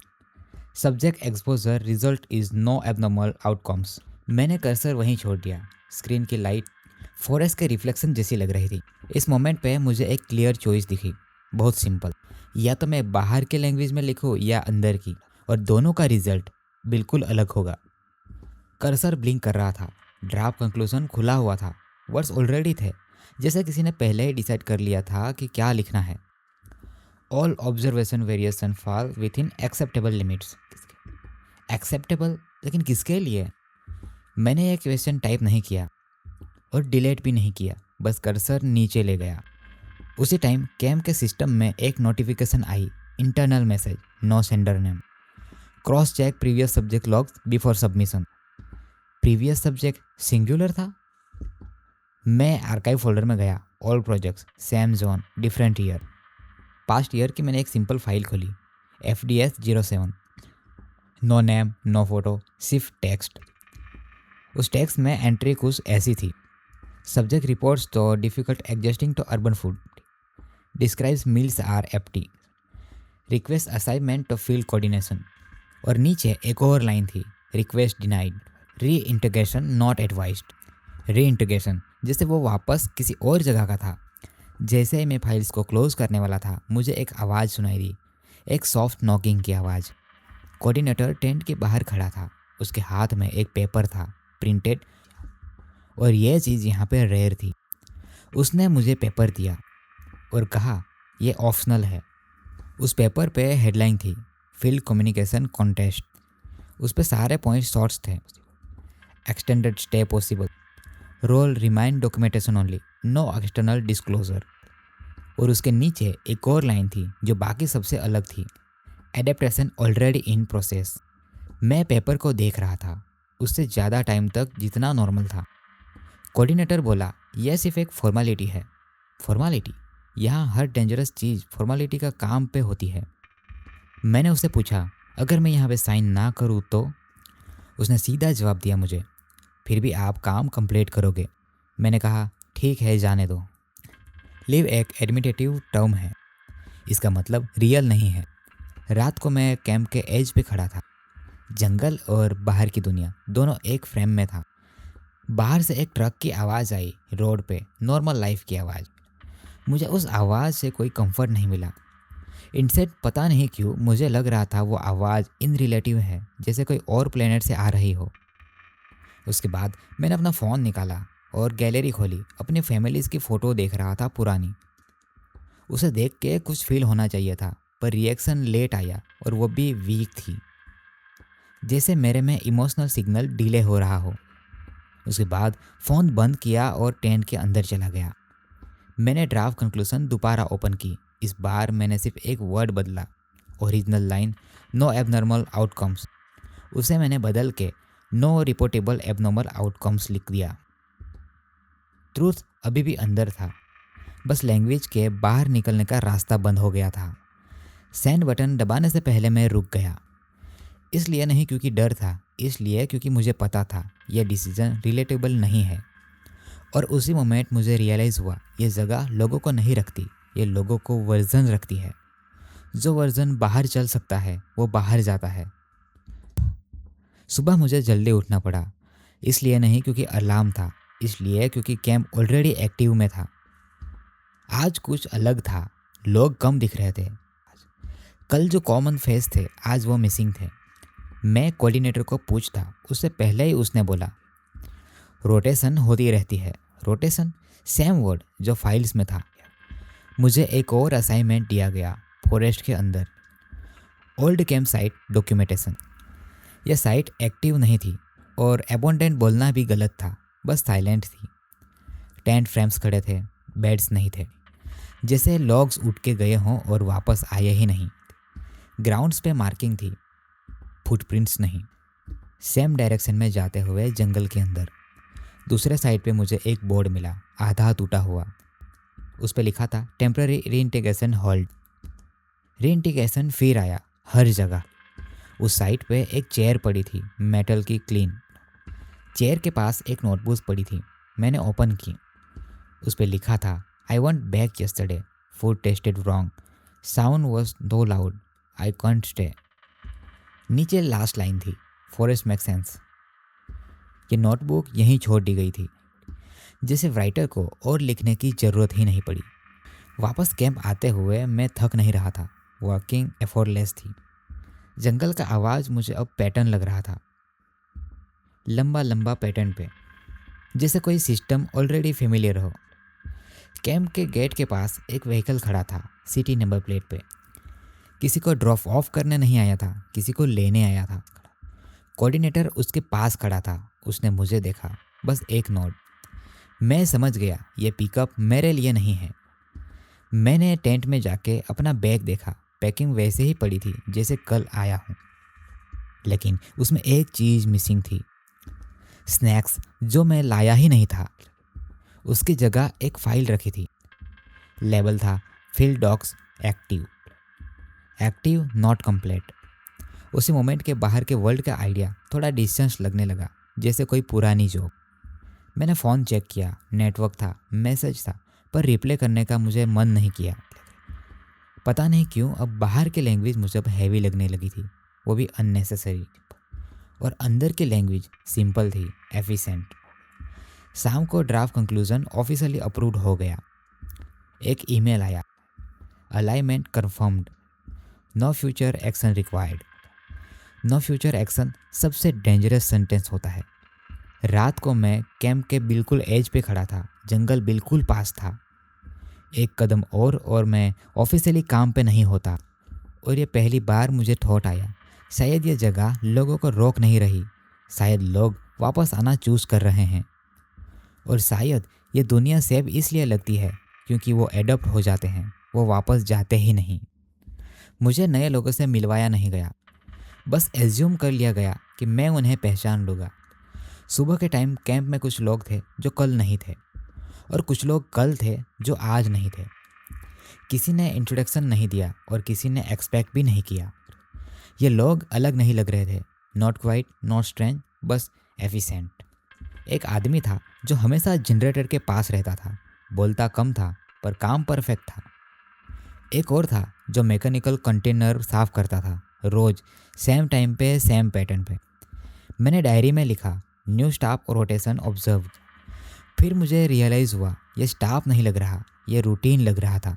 subject exposure result is no abnormal outcomes. मैंने कर्सर वहीं छोड़ दिया। स्क्रीन की लाइट फॉरेस्ट के रिफ्लेक्शन जैसी लग रही थी। इस मोमेंट पे मुझे एक क्लियर चॉइस दिखी, बहुत सिंपल, या तो मैं बाहर के लैंग्वेज में लिखूँ या अंदर की, और दोनों का रिजल्ट बिल्कुल अलग होगा। कर्सर ब्लिंक कर रहा था, ड्राफ्ट कंक्लूजन खुला हुआ था, वर्ड्स ऑलरेडी थे, जैसे किसी ने पहले ही डिसाइड कर लिया था कि क्या लिखना है। All observation variation fall with in acceptable limits. Acceptable, लेकिन किसके लिए? मैंने ये क्वेश्चन टाइप नहीं किया और डिलीट भी नहीं किया, बस कर्सर नीचे ले गया। उसी टाइम कैम के सिस्टम में एक नोटिफिकेशन आई, internal message, no sender name, cross check previous subject logs before submission. Previous subject singular था। मैं आर्काइव फोल्डर में गया, all projects, same zone, different year. Past year की मैंने एक सिंपल फाइल खोली, FDS07, no name, no photo, सिर्फ text. उस टेक्स्ट में एंट्री कुछ ऐसी थी, सब्जेक्ट रिपोर्ट्स तो difficult adjusting to urban food, describes meals are empty, request assignment to field coordination. और नीचे एक और लाइन थी, रिक्वेस्ट डिनाइड, री इंटीग्रेशन नॉट एडवाइज्ड। री इंटीग्रेशन जैसे वो वापस किसी और जगह का था। जैसे ही मैं फाइल्स को क्लोज करने वाला था, मुझे एक आवाज़ सुनाई दी, एक सॉफ्ट नॉकिंग की आवाज़। कोऑर्डिनेटर टेंट के बाहर खड़ा था, उसके हाथ में एक पेपर था, प्रिंटेड, और यह चीज़ यहाँ पे रेयर थी। उसने मुझे पेपर दिया और कहा, यह ऑप्शनल है। उस पेपर पे हेडलाइन थी, फील्ड कम्युनिकेशन कॉन्टेस्ट। उस पे सारे पॉइंट शॉर्ट्स थे, extended stay possible, role remind documentation only, no external disclosure. और उसके नीचे एक और लाइन थी जो बाकी सबसे अलग थी, एडेप्टेशन ऑलरेडी इन प्रोसेस। मैं पेपर को देख रहा था, उससे ज़्यादा टाइम तक जितना नॉर्मल था। कोऑर्डिनेटर बोला, यह सिर्फ एक फॉर्मेलिटी है। फॉर्मेलिटी? यहाँ हर डेंजरस चीज़ फॉर्मेलिटी का काम पे होती है। मैंने उससे पूछा, अगर मैं यहाँ पे साइन ना करूँ तो? उसने सीधा जवाब दिया मुझे, फिर भी आप काम कंप्लीट करोगे। मैंने कहा, ठीक है, जाने दो। लिव एक एडमिटेटिव टर्म है, इसका मतलब रियल नहीं है। रात को मैं कैंप के एज पे खड़ा था, जंगल और बाहर की दुनिया दोनों एक फ्रेम में था। बाहर से एक ट्रक की आवाज़ आई, रोड पे नॉर्मल लाइफ की आवाज़। मुझे उस आवाज़ से कोई कंफर्ट नहीं मिला। इंस्टेड पता नहीं क्यों मुझे लग रहा था वो आवाज़ इन रिलेटिव है, जैसे कोई और प्लेनेट से आ रही हो। उसके बाद मैंने अपना फ़ोन निकाला और गैलरी खोली, अपनी फैमिलीज़ की फ़ोटो देख रहा था पुरानी। उसे देख के कुछ फील होना चाहिए था, पर रिएक्शन लेट आया और वो भी वीक थी, जैसे मेरे में इमोशनल सिग्नल डिले हो रहा हो। उसके बाद फ़ोन बंद किया और टेंट के अंदर चला गया। मैंने ड्राफ्ट कंक्लूजन दोबारा ओपन की। इस बार मैंने सिर्फ एक वर्ड बदला, original line, no abnormal outcomes, उसे मैंने बदल के नो रिपोर्टेबल एबनॉर्मल आउटकम्स लिख दिया। ट्रूथ अभी भी अंदर था, बस लैंग्वेज के बाहर निकलने का रास्ता बंद हो गया था। सेंड बटन दबाने से पहले मैं रुक गया, इसलिए नहीं क्योंकि डर था, इसलिए क्योंकि मुझे पता था यह डिसीजन रिलेटेबल नहीं है। और उसी मोमेंट मुझे रियलाइज़ हुआ, ये जगह लोगों को नहीं रखती, ये लोगों को वर्जन रखती है। जो वर्जन बाहर चल सकता है वो बाहर जाता है। सुबह मुझे जल्दी उठना पड़ा, इसलिए नहीं क्योंकि अलार्म था, इसलिए क्योंकि कैंप ऑलरेडी एक्टिव में था। आज कुछ अलग था, लोग कम दिख रहे थे। कल जो कॉमन फेस थे आज वो मिसिंग थे। मैं कोऑर्डिनेटर को पूछता, उससे पहले ही उसने बोला, रोटेशन होती रहती है। रोटेशन? सेम वर्ड जो फाइल्स में था। मुझे एक और असाइनमेंट दिया गया, फॉरेस्ट के अंदर, ओल्ड कैंप साइट डॉक्यूमेंटेशन। यह साइट एक्टिव नहीं थी और अबंडेंट बोलना भी गलत था, बस साइलेंट थी। टेंट फ्रेम्स खड़े थे, बेड्स नहीं थे, जैसे लॉग्स उठ के गए हों और वापस आए ही नहीं। ग्राउंड्स पे मार्किंग थी, फुटप्रिंट्स नहीं। सेम डायरेक्शन में जाते हुए जंगल के अंदर। दूसरे साइड पे मुझे एक बोर्ड मिला, आधा टूटा हुआ। उस पे लिखा था टेम्पररी रीइंटीग्रेशन हॉल्ट। रीइंटीग्रेशन फिर आया हर जगह। उस साइड पे एक चेयर पड़ी थी, मेटल की, क्लीन। चेयर के पास एक नोटबुक पड़ी थी, मैंने ओपन की। उस पे लिखा था I want back yesterday, food tested wrong, sound was दो लाउड, आई कांट स्टे। नीचे लास्ट लाइन थी, फॉरेस्ट मेक सेंस। ये नोटबुक यहीं छोड़ दी गई थी, जैसे राइटर को और लिखने की ज़रूरत ही नहीं पड़ी। वापस कैंप आते हुए मैं थक नहीं रहा था, वॉकिंग एफर्टलेस थी। जंगल का आवाज़ मुझे अब पैटर्न लग रहा था, लंबा लंबा पैटर्न पे, जैसे कोई सिस्टम ऑलरेडी फेमिलियर हो। कैंप के गेट के पास एक व्हीकल खड़ा था, सिटी नंबर प्लेट पे। किसी को ड्रॉप ऑफ करने नहीं आया था, किसी को लेने आया था। कोऑर्डिनेटर उसके पास खड़ा था, उसने मुझे देखा, बस एक नोट। मैं समझ गया ये पिकअप मेरे लिए नहीं है। मैंने टेंट में जाके अपना बैग देखा, पैकिंग वैसे ही पड़ी थी जैसे कल आया हूँ, लेकिन उसमें एक चीज़ मिसिंग थी, स्नैक्स जो मैं लाया ही नहीं था। उसकी जगह एक फाइल रखी थी, लेबल था field dogs active, active not complete. उसी मोमेंट के बाहर के वर्ल्ड का आइडिया थोड़ा डिस्टेंस लगने लगा, जैसे कोई पुरानी जॉब। मैंने फ़ोन चेक किया, नेटवर्क था, मैसेज था, पर रिप्लाई करने का मुझे मन नहीं किया। पता नहीं क्यों अब बाहर की लैंग्वेज मुझे अब हैवी लगने लगी थी, वो भी अननेसेसरी। और अंदर की लैंग्वेज सिंपल थी, एफिशिएंट। शाम को ड्राफ्ट कंक्लूजन ऑफिशियली अप्रूव्ड हो गया। एक ईमेल आया, alignment confirmed, no future action required. No future action सबसे डेंजरस सेंटेंस होता है। रात को मैं कैंप के बिल्कुल एज पे खड़ा था, जंगल बिल्कुल पास था। एक कदम और मैं ऑफिशियली काम पे नहीं होता। और ये पहली बार मुझे थॉट आया, शायद ये जगह लोगों को रोक नहीं रही, शायद लोग वापस आना चूज़ कर रहे हैं। और शायद ये दुनिया सेफ इसलिए लगती है क्योंकि वो एडप्ट हो जाते हैं, वो वापस जाते ही नहीं। मुझे नए लोगों से मिलवाया नहीं गया, बस एज्यूम कर लिया गया कि मैं उन्हें पहचान लूँगा। सुबह के टाइम कैंप में कुछ लोग थे जो कल नहीं थे, और कुछ लोग कल थे जो आज नहीं थे। किसी ने इंट्रोडक्शन नहीं दिया और किसी ने एक्सपेक्ट भी नहीं किया। ये लोग अलग नहीं लग रहे थे, नॉट क्वाइट, नॉट स्ट्रेंज, बस एफिशिएंट। एक आदमी था जो हमेशा जनरेटर के पास रहता था, बोलता कम था पर काम परफेक्ट था। एक और था जो मैकेनिकल कंटेनर साफ करता था, रोज सेम टाइम पे, सेम पैटर्न पे। मैंने डायरी में लिखा, न्यू स्टाफ रोटेशन ऑब्जर्व। फिर मुझे रियलाइज़ हुआ ये स्टाफ नहीं लग रहा, ये रूटीन लग रहा था।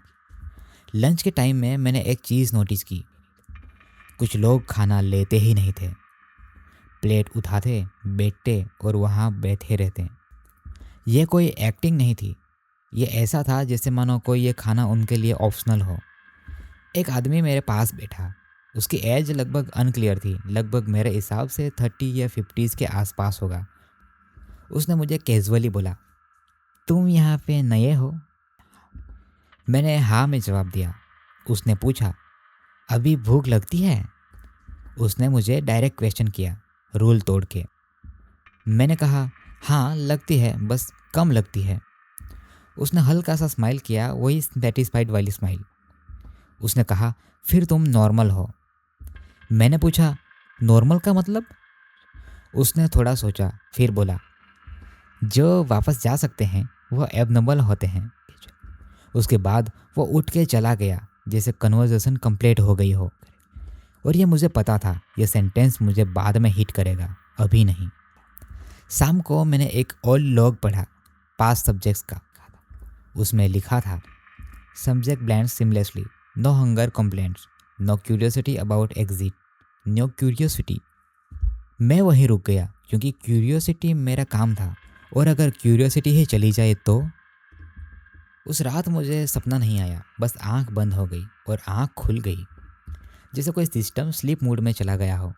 लंच के टाइम में मैंने एक चीज़ नोटिस की, कुछ लोग खाना लेते ही नहीं थे, प्लेट उठाते, बैठते और वहाँ बैठे रहते। ये कोई एक्टिंग नहीं थी, ये ऐसा था जैसे मानो कोई ये खाना उनके लिए ऑप्शनल हो। एक आदमी मेरे पास बैठा, उसकी एज लगभग अनक्लियर थी, लगभग मेरे हिसाब से 30 या 50s के आसपास होगा। उसने मुझे कैजुअली बोला, तुम यहाँ पे नए हो? मैंने हाँ में जवाब दिया। उसने पूछा, अभी भूख लगती है? उसने मुझे डायरेक्ट क्वेश्चन किया, रूल तोड़ के। मैंने कहा, हाँ लगती है, बस कम लगती है। उसने हल्का सा स्माइल किया, वही सेटिस्फाइड वाली स्माइल। उसने कहा, फिर तुम नॉर्मल हो। मैंने पूछा, नॉर्मल का मतलब? उसने थोड़ा सोचा, फिर बोला, जो वापस जा सकते हैं वो एबनॉर्मल होते हैं। उसके बाद वो उठ के चला गया, जैसे कन्वर्सेशन कंप्लीट हो गई हो। और ये मुझे पता था ये सेंटेंस मुझे बाद में हिट करेगा, अभी नहीं। शाम को मैंने एक ओल्ड लॉग पढ़ा, पास्ट सब्जेक्ट्स का। उसमें लिखा था, subject blend seamlessly, no hunger complaints, no curiosity about exit, no curiosity. मैं वहीं रुक गया क्योंकि क्यूरियोसिटी मेरा काम था, और अगर क्यूरियोसिटी ही चली जाए तो। उस रात मुझे सपना नहीं आया, बस आंख बंद हो गई और आंख खुल गई, जैसे कोई सिस्टम स्लीप मोड में चला गया हो।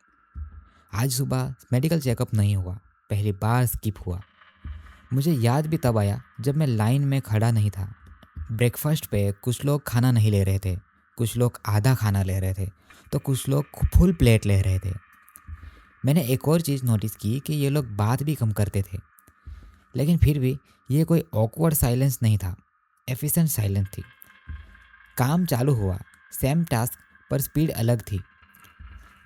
आज सुबह मेडिकल चेकअप नहीं हुआ, पहली बार स्किप हुआ। मुझे याद भी तब आया जब मैं लाइन में खड़ा नहीं था। ब्रेकफास्ट पे कुछ लोग खाना नहीं ले रहे थे, कुछ लोग आधा खाना ले रहे थे, तो कुछ लोग फुल प्लेट ले रहे थे। मैंने एक और चीज़ नोटिस की कि ये लोग बात भी कम करते थे, लेकिन फिर भी ये कोई ऑकवर्ड साइलेंस नहीं था, एफिशिएंट साइलेंस थी। काम चालू हुआ, सेम टास्क पर स्पीड अलग थी।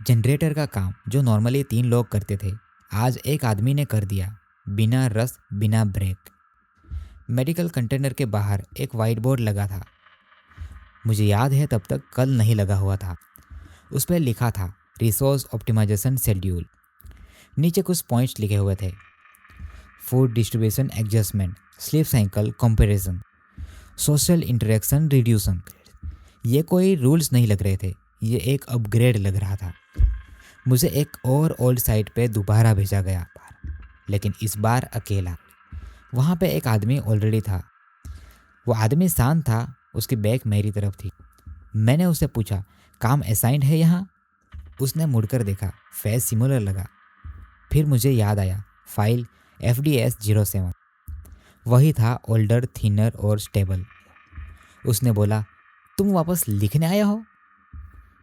जनरेटर का काम जो नॉर्मली 3 लोग करते थे, आज एक आदमी ने कर दिया, बिना रस बिना ब्रेक। मेडिकल कंटेनर के बाहर एक वाइट बोर्ड लगा था। मुझे याद है तब तक कल नहीं लगा हुआ था। उस पर लिखा था रिसोर्स ऑप्टिमाइजेशन शेड्यूल। नीचे कुछ पॉइंट्स लिखे हुए थे, food distribution adjustment, sleep cycle comparison, social interaction reduction. ये कोई रूल्स नहीं लग रहे थे, ये एक अपग्रेड लग रहा था। मुझे एक और ओल्ड साइट पे दोबारा भेजा गया, लेकिन इस बार अकेला। वहाँ पे एक आदमी ऑलरेडी था। वो आदमी शांत था, उसकी बैक मेरी तरफ थी। मैंने उससे पूछा, काम असाइंड है यहाँ? उसने मुड़कर देखा, फेस सिमिलर लगा। फिर मुझे याद आया, फाइल FDS07 वही था, ओल्डर, थिनर और स्टेबल। उसने बोला, तुम वापस लिखने आया हो?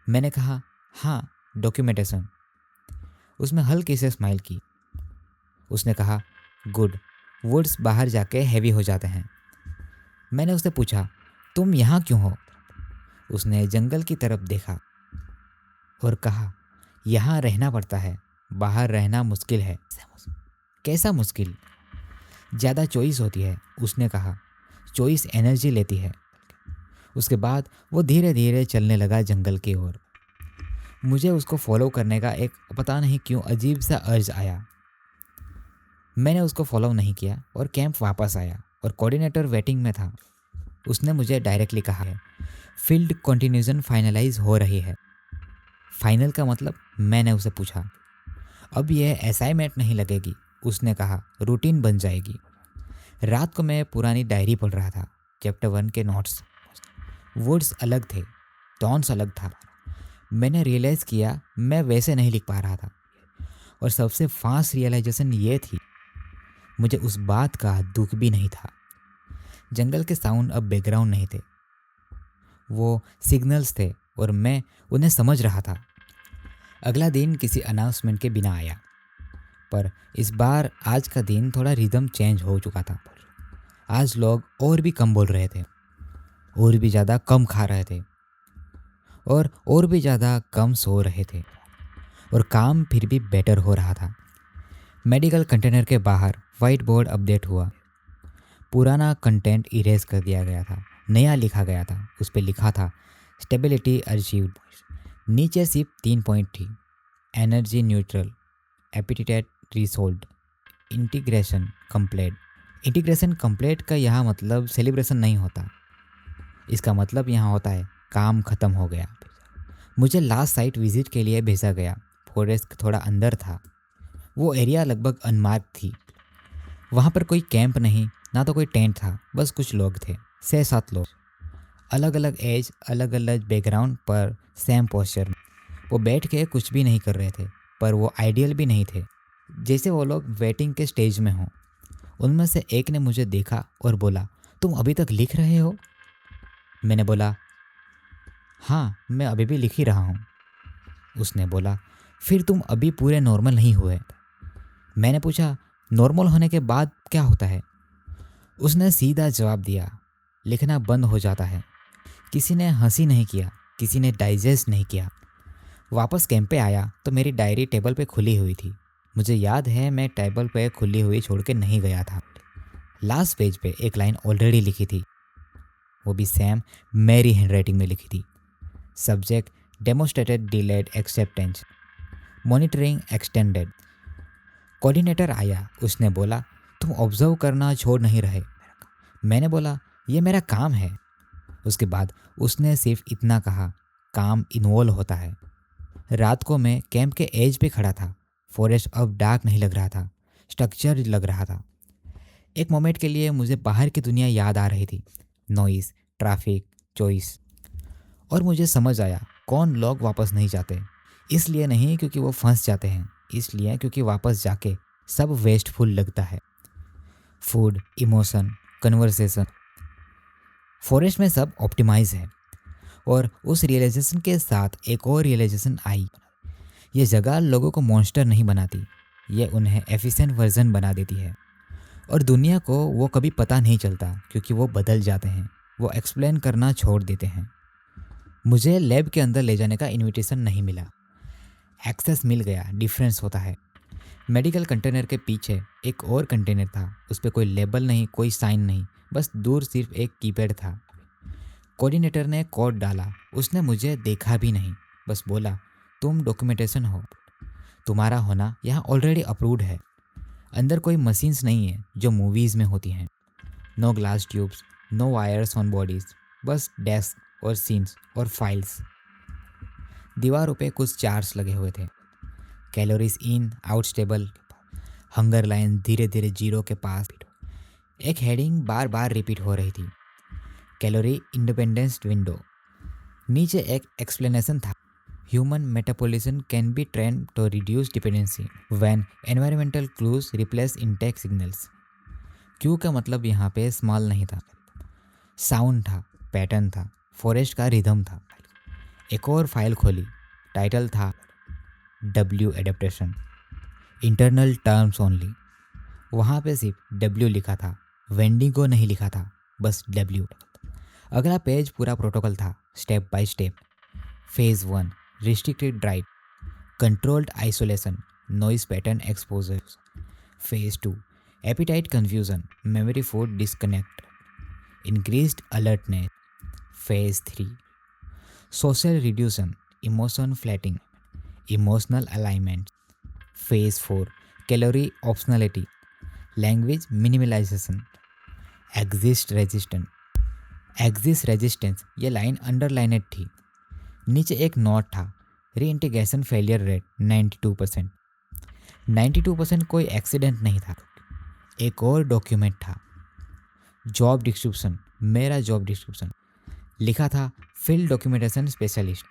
मैंने कहा, हाँ, डॉक्यूमेंटेशन। उसने हल्की से स्माइल की। उसने कहा, गुड, वुड्स बाहर जाके हैवी हो जाते हैं। मैंने उससे पूछा, तुम यहाँ क्यों हो? उसने जंगल की तरफ देखा और कहा, यहाँ रहना पड़ता है, बाहर रहना मुश्किल है। कैसा मुश्किल? ज़्यादा चॉइस होती है, उसने कहा। चॉइस एनर्जी लेती है। उसके बाद वो धीरे धीरे चलने लगा जंगल की ओर। मुझे उसको फॉलो करने का एक पता नहीं क्यों अजीब सा अर्ज आया। मैंने उसको फॉलो नहीं किया और कैंप वापस आया और कोऑर्डिनेटर वेटिंग में था। उसने मुझे डायरेक्टली कहा है, फील्ड कंटिन्यूजन फाइनलाइज हो रही है। फाइनल का मतलब? मैंने उसे पूछा। अब यह असाइनमेंट नहीं लगेगी, उसने कहा, रूटीन बन जाएगी। रात को मैं पुरानी डायरी पढ़ रहा था, चैप्टर 1 के नोट्स। वर्ड्स अलग थे, टोन्स अलग था। मैंने रियलाइज़ किया मैं वैसे नहीं लिख पा रहा था। और सबसे फास्ट रियलाइजेशन ये थी, मुझे उस बात का दुख भी नहीं था। जंगल के साउंड अब बैकग्राउंड नहीं थे, वो सिग्नल्स थे और मैं उन्हें समझ रहा था। अगला दिन किसी अनाउंसमेंट के बिना आया, पर इस बार आज का दिन थोड़ा रिदम चेंज हो चुका था। आज लोग और भी कम बोल रहे थे, और भी ज़्यादा कम खा रहे थे, और भी ज़्यादा कम सो रहे थे, और काम फिर भी बेटर हो रहा था। मेडिकल कंटेनर के बाहर वाइट बोर्ड अपडेट हुआ। पुराना कंटेंट इरेज कर दिया गया था, नया लिखा गया था। उस पर लिखा था, स्टेबिलिटी अचीव्ड। नीचे सिर्फ 3 पॉइंट थी, energy neutral, appetite resold, integration complete. Integration complete का यहाँ मतलब सेलिब्रेशन नहीं होता, इसका मतलब यहाँ होता है काम ख़त्म हो गया। मुझे लास्ट साइट विजिट के लिए भेजा गया। फॉरेस्ट थोड़ा अंदर था, वो एरिया लगभग अनमार्क थी। वहाँ पर कोई कैंप नहीं, ना तो कोई टेंट था, बस कुछ लोग थे, 6-7 लोग, अलग अलग एज, अलग अलग बैकग्राउंड पर सेम पोस्चर में। वो बैठ के कुछ भी नहीं कर रहे थे, पर वो आइडियल भी नहीं थे, जैसे वो लोग वेटिंग के स्टेज में हों। उनमें से एक ने मुझे देखा और बोला, तुम अभी तक लिख रहे हो? मैंने बोला, हाँ, मैं अभी भी लिख ही रहा हूँ। उसने बोला, फिर तुम अभी पूरे नॉर्मल नहीं हुए। मैंने पूछा, नॉर्मल होने के बाद क्या होता है? उसने सीधा जवाब दिया, लिखना बंद हो जाता है। किसी ने हंसी नहीं किया, किसी ने डाइजेस्ट नहीं किया। वापस कैंप पे आया तो मेरी डायरी टेबल पे खुली हुई थी। मुझे याद है मैं टेबल पे खुली हुई छोड़ के नहीं गया था। लास्ट पेज पे एक लाइन ऑलरेडी लिखी थी, वो भी सेम मेरी हैंडराइटिंग में लिखी थी। Subject demonstrated delayed acceptance, monitoring extended. Coordinator आया, उसने बोला, तुम ऑब्जर्व करना छोड़ नहीं रहे। मैंने बोला, ये मेरा काम है। उसके बाद उसने सिर्फ इतना कहा, काम इन्वॉल्व होता है। रात को मैं कैंप के एज पे खड़ा था। फॉरेस्ट अब डार्क नहीं लग रहा था, स्ट्रक्चर लग रहा था। एक मोमेंट के लिए मुझे बाहर की दुनिया याद आ रही थी, नॉइस, ट्रैफिक, चॉइस। और मुझे समझ आया कौन लोग वापस नहीं जाते। इसलिए नहीं क्योंकि वो फंस जाते हैं, इसलिए क्योंकि वापस जाके सब वेस्टफुल लगता है। Food, emotion, conversation. फॉरेस्ट में सब ऑप्टिमाइज है। और उस रियलाइजेशन के साथ एक और रियलाइजेशन आई। ये जगह लोगों को मॉन्स्टर नहीं बनाती, ये उन्हें एफिशिएंट वर्जन बना देती है। और दुनिया को वो कभी पता नहीं चलता क्योंकि वो बदल जाते हैं, वो एक्सप्लेन करना छोड़ देते हैं। मुझे लैब के अंदर ले जाने का इनविटेशन नहीं मिला, एक्सेस मिल गया। डिफरेंस होता है। मेडिकल कंटेनर के पीछे एक और कंटेनर था, उस पर कोई लेबल नहीं, कोई साइन नहीं, बस दूर सिर्फ एक कीपैड था। कोऑर्डिनेटर ने कोड डाला, उसने मुझे देखा भी नहीं, बस बोला तुम डॉक्यूमेंटेशन हो, तुम्हारा होना यहाँ ऑलरेडी अप्रूव्ड है। अंदर कोई मशीन्स नहीं है जो मूवीज़ में होती हैं। No glass tubes, no wires on bodies, बस डेस्क और सीन्स और फाइल्स। दीवारों पे कुछ चार्ट्स लगे हुए थे, calories in out stable, hunger line धीरे धीरे जीरो के पास। एक हेडिंग बार बार रिपीट हो रही थी, कैलोरी इंडिपेंडेंस विंडो। नीचे एक एक्सप्लेनेशन था, human metabolism can be train to reduce dependency when environmental cues replace intake signals. Cue का मतलब यहाँ पे स्मॉल नहीं था, साउंड था, पैटर्न था, फॉरेस्ट का रिदम था। एक और फाइल खोली, टाइटल था W adaptation, internal terms only. वहाँ पे सिर्फ डब्ल्यू लिखा था, वेंडिगो नहीं लिखा था, बस डब्ल्यू। अगला पेज पूरा प्रोटोकॉल था, step by step. Phase 1 restricted right, controlled isolation, noise pattern exposure. Phase 2 appetite confusion, memory food disconnect, increased alertness. Phase 3 social reduction, emotion flattening, emotional alignment. Phase 4 calorie optionality, language minimization, exist resistant. Exist resistance, ये line underlined थी। नीचे एक note था, reintegration failure rate 92%। 92% कोई accident नहीं था। एक और डॉक्यूमेंट था, जॉब डिस्क्रिप्शन, मेरा जॉब डिस्क्रिप्शन। लिखा था field documentation specialist,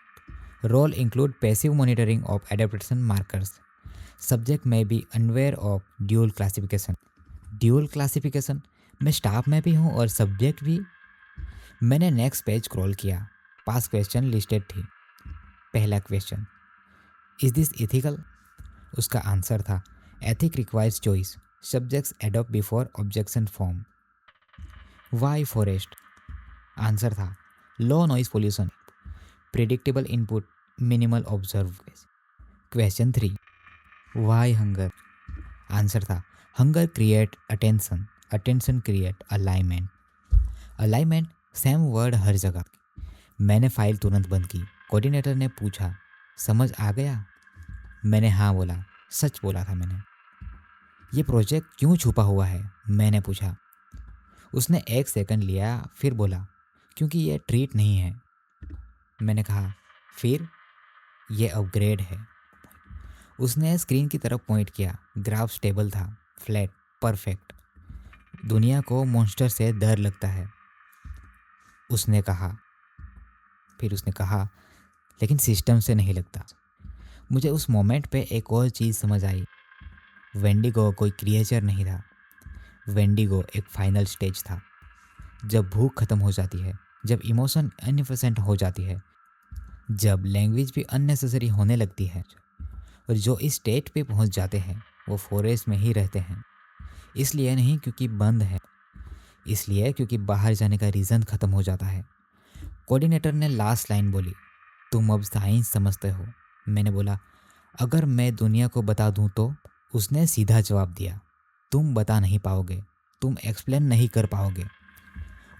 role include passive monitoring of adaptation markers, subject में be unaware of dual classification. Dual classification, मैं स्टाफ में भी हूँ और सब्जेक्ट भी। मैंने नेक्स्ट पेज स्क्रॉल किया, 5 क्वेश्चन लिस्टेड थी। पहला क्वेश्चन, इज दिस एथिकल? उसका आंसर था, ethic requires choice, subjects adopt before objection form. Why forest? Answer था, low noise pollution, predictable input, minimal observe. Question 3, why hunger? Answer था, hunger create attention, attention create alignment. Alignment same word हर जगह। मैंने file तुरंत बंद की। Coordinator ने पूछा, समझ आ गया? मैंने हाँ बोला, सच बोला था मैंने। ये प्रोजेक्ट क्यों छुपा हुआ है? मैंने पूछा। उसने 1 सेकंड लिया, फिर बोला, क्योंकि ये ट्रीट नहीं है। मैंने कहा, फिर? ये अपग्रेड है। उसने स्क्रीन की तरफ पॉइंट किया, ग्राफ स्टेबल था, फ्लैट, परफेक्ट। दुनिया को मॉन्स्टर से डर लगता है, उसने कहा। फिर उसने कहा, लेकिन सिस्टम से नहीं लगता। मुझे उस मोमेंट पे एक और चीज़ समझ आई, वेंडिगो कोई क्रिएचर नहीं था, वेंडिगो एक फाइनल स्टेज था। जब भूख खत्म हो जाती है, जब इमोशन इनफिशेंट हो जाती है, जब लैंग्वेज भी अननेसेसरी होने लगती है, और जो इस स्टेट पे पहुंच जाते हैं वो फॉरेस्ट में ही रहते हैं। इसलिए नहीं क्योंकि बंद है, इसलिए क्योंकि बाहर जाने का रीज़न ख़त्म हो जाता है। कोऑर्डिनेटर ने लास्ट लाइन बोली, तुम अब साइंस समझते हो। मैंने बोला, अगर मैं दुनिया को बता दूं तो? उसने सीधा जवाब दिया, तुम बता नहीं पाओगे, तुम एक्सप्लेन नहीं कर पाओगे,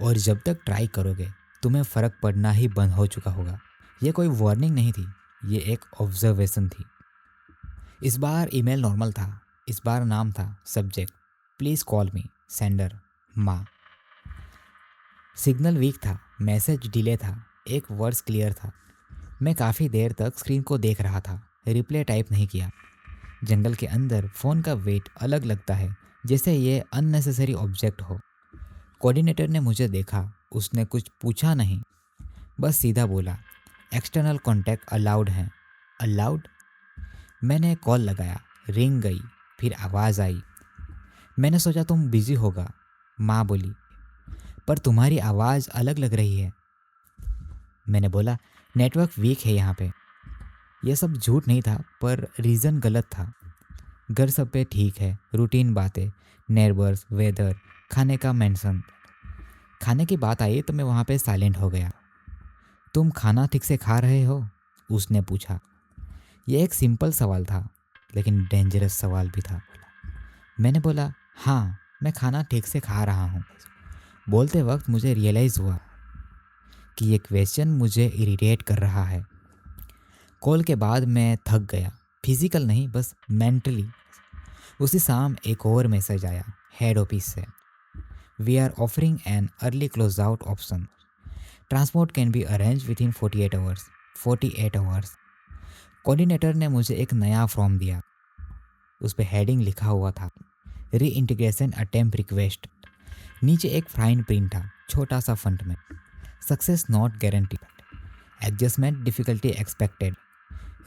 और जब तक ट्राई करोगे तुम्हें फ़र्क पड़ना ही बंद हो चुका होगा। ये कोई वार्निंग नहीं थी, ये एक ऑब्जर्वेशन थी। इस बार ईमेल नॉर्मल था, इस बार नाम था subject, please call me, sender माँ। सिग्नल वीक था, मैसेज डिले था, एक वर्ड्स क्लियर था। मैं काफ़ी देर तक स्क्रीन को देख रहा था, रिप्ले टाइप नहीं किया। जंगल के अंदर फ़ोन का वेट अलग लगता है, जैसे ये अननेसेसरी ऑब्जेक्ट हो। कोऑर्डिनेटर ने मुझे देखा, उसने कुछ पूछा नहीं, बस सीधा बोला, एक्सटर्नल कॉन्टैक्ट अलाउड हैं। अलाउड? मैंने कॉल लगाया, रिंग गई, फिर आवाज़ आई। मैंने सोचा तुम बिजी होगा। माँ बोली, पर तुम्हारी आवाज़ अलग लग रही है। मैंने बोला, नेटवर्क वीक है यहाँ पे। यह सब झूठ नहीं था, पर रीज़न गलत था। घर सब पे ठीक है, रूटीन बातें, नेबर्स, वेदर, खाने का मेंशन। खाने की बात आई तो मैं वहाँ पे साइलेंट हो गया। तुम खाना ठीक से खा रहे हो? उसने पूछा। यह एक सिंपल सवाल था, लेकिन डेंजरस सवाल भी था। मैंने बोला, हाँ, मैं खाना ठीक से खा रहा हूँ। बोलते वक्त मुझे रियलाइज़ हुआ कि ये क्वेश्चन मुझे इरिटेट कर रहा है। कॉल के बाद मैं थक गया, फिजिकल नहीं, बस मेंटली। उसी शाम एक और मैसेज आया हेड ऑफिस से। We are offering an early close out option. Transport can be arrange within 48 hours. 48 hours. Coordinator ने मुझे एक नया फॉर्म दिया। उस पर हेडिंग लिखा हुआ था, री इंटीग्रेशन अटेम्प्ट रिक्वेस्ट। नीचे एक फाइन प्रिंट था, छोटा सा फंट में, success not guarantee, adjustment difficulty expected,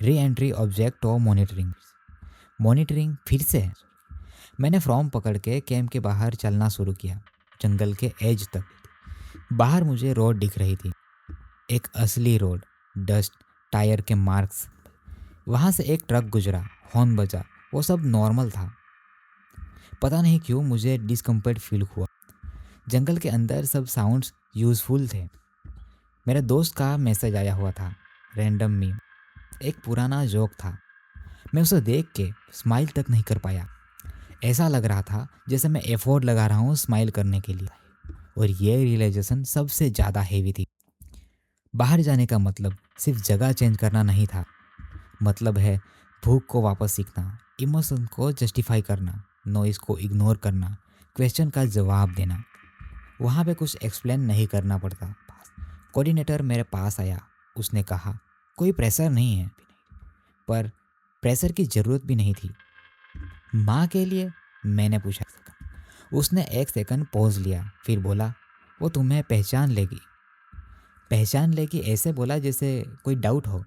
re entry object और मॉनिटरिंग। मॉनिटरिंग फिर से? मैंने फॉर्म पकड़ के कैंप के बाहर चलना शुरू किया, जंगल के एज तक। बाहर मुझे रोड दिख रही थी, एक असली रोड, डस्ट, टायर के मार्क्स। वहाँ से एक ट्रक गुजरा, हॉर्न बजा, वो सब नॉर्मल था। पता नहीं क्यों मुझे डिस्कम्फर्ट फील हुआ। जंगल के अंदर सब साउंड्स यूज़फुल थे। मेरे दोस्त का मैसेज आया हुआ था, रैंडम मीम, एक पुराना जोक था। मैं उसे देख के स्माइल तक नहीं कर पाया। ऐसा लग रहा था जैसे मैं एफर्ट लगा रहा हूँ स्माइल करने के लिए। और ये रियलाइजेशन सबसे ज़्यादा हेवी थी। बाहर जाने का मतलब सिर्फ जगह चेंज करना नहीं था। मतलब है भूख को वापस सीखना, इमोशन को जस्टिफाई करना, नॉइस को इग्नोर करना, क्वेश्चन का जवाब देना। वहाँ पे कुछ एक्सप्लेन नहीं करना पड़ता। कोऑर्डिनेटर मेरे पास आया। उसने कहा, कोई प्रेशर नहीं है। पर प्रेशर की ज़रूरत भी नहीं थी। माँ के लिए? मैंने पूछा। उसने एक सेकंड पॉज लिया, फिर बोला, वो तुम्हें पहचान लेगी। पहचान लेगी ऐसे बोला जैसे कोई डाउट हो।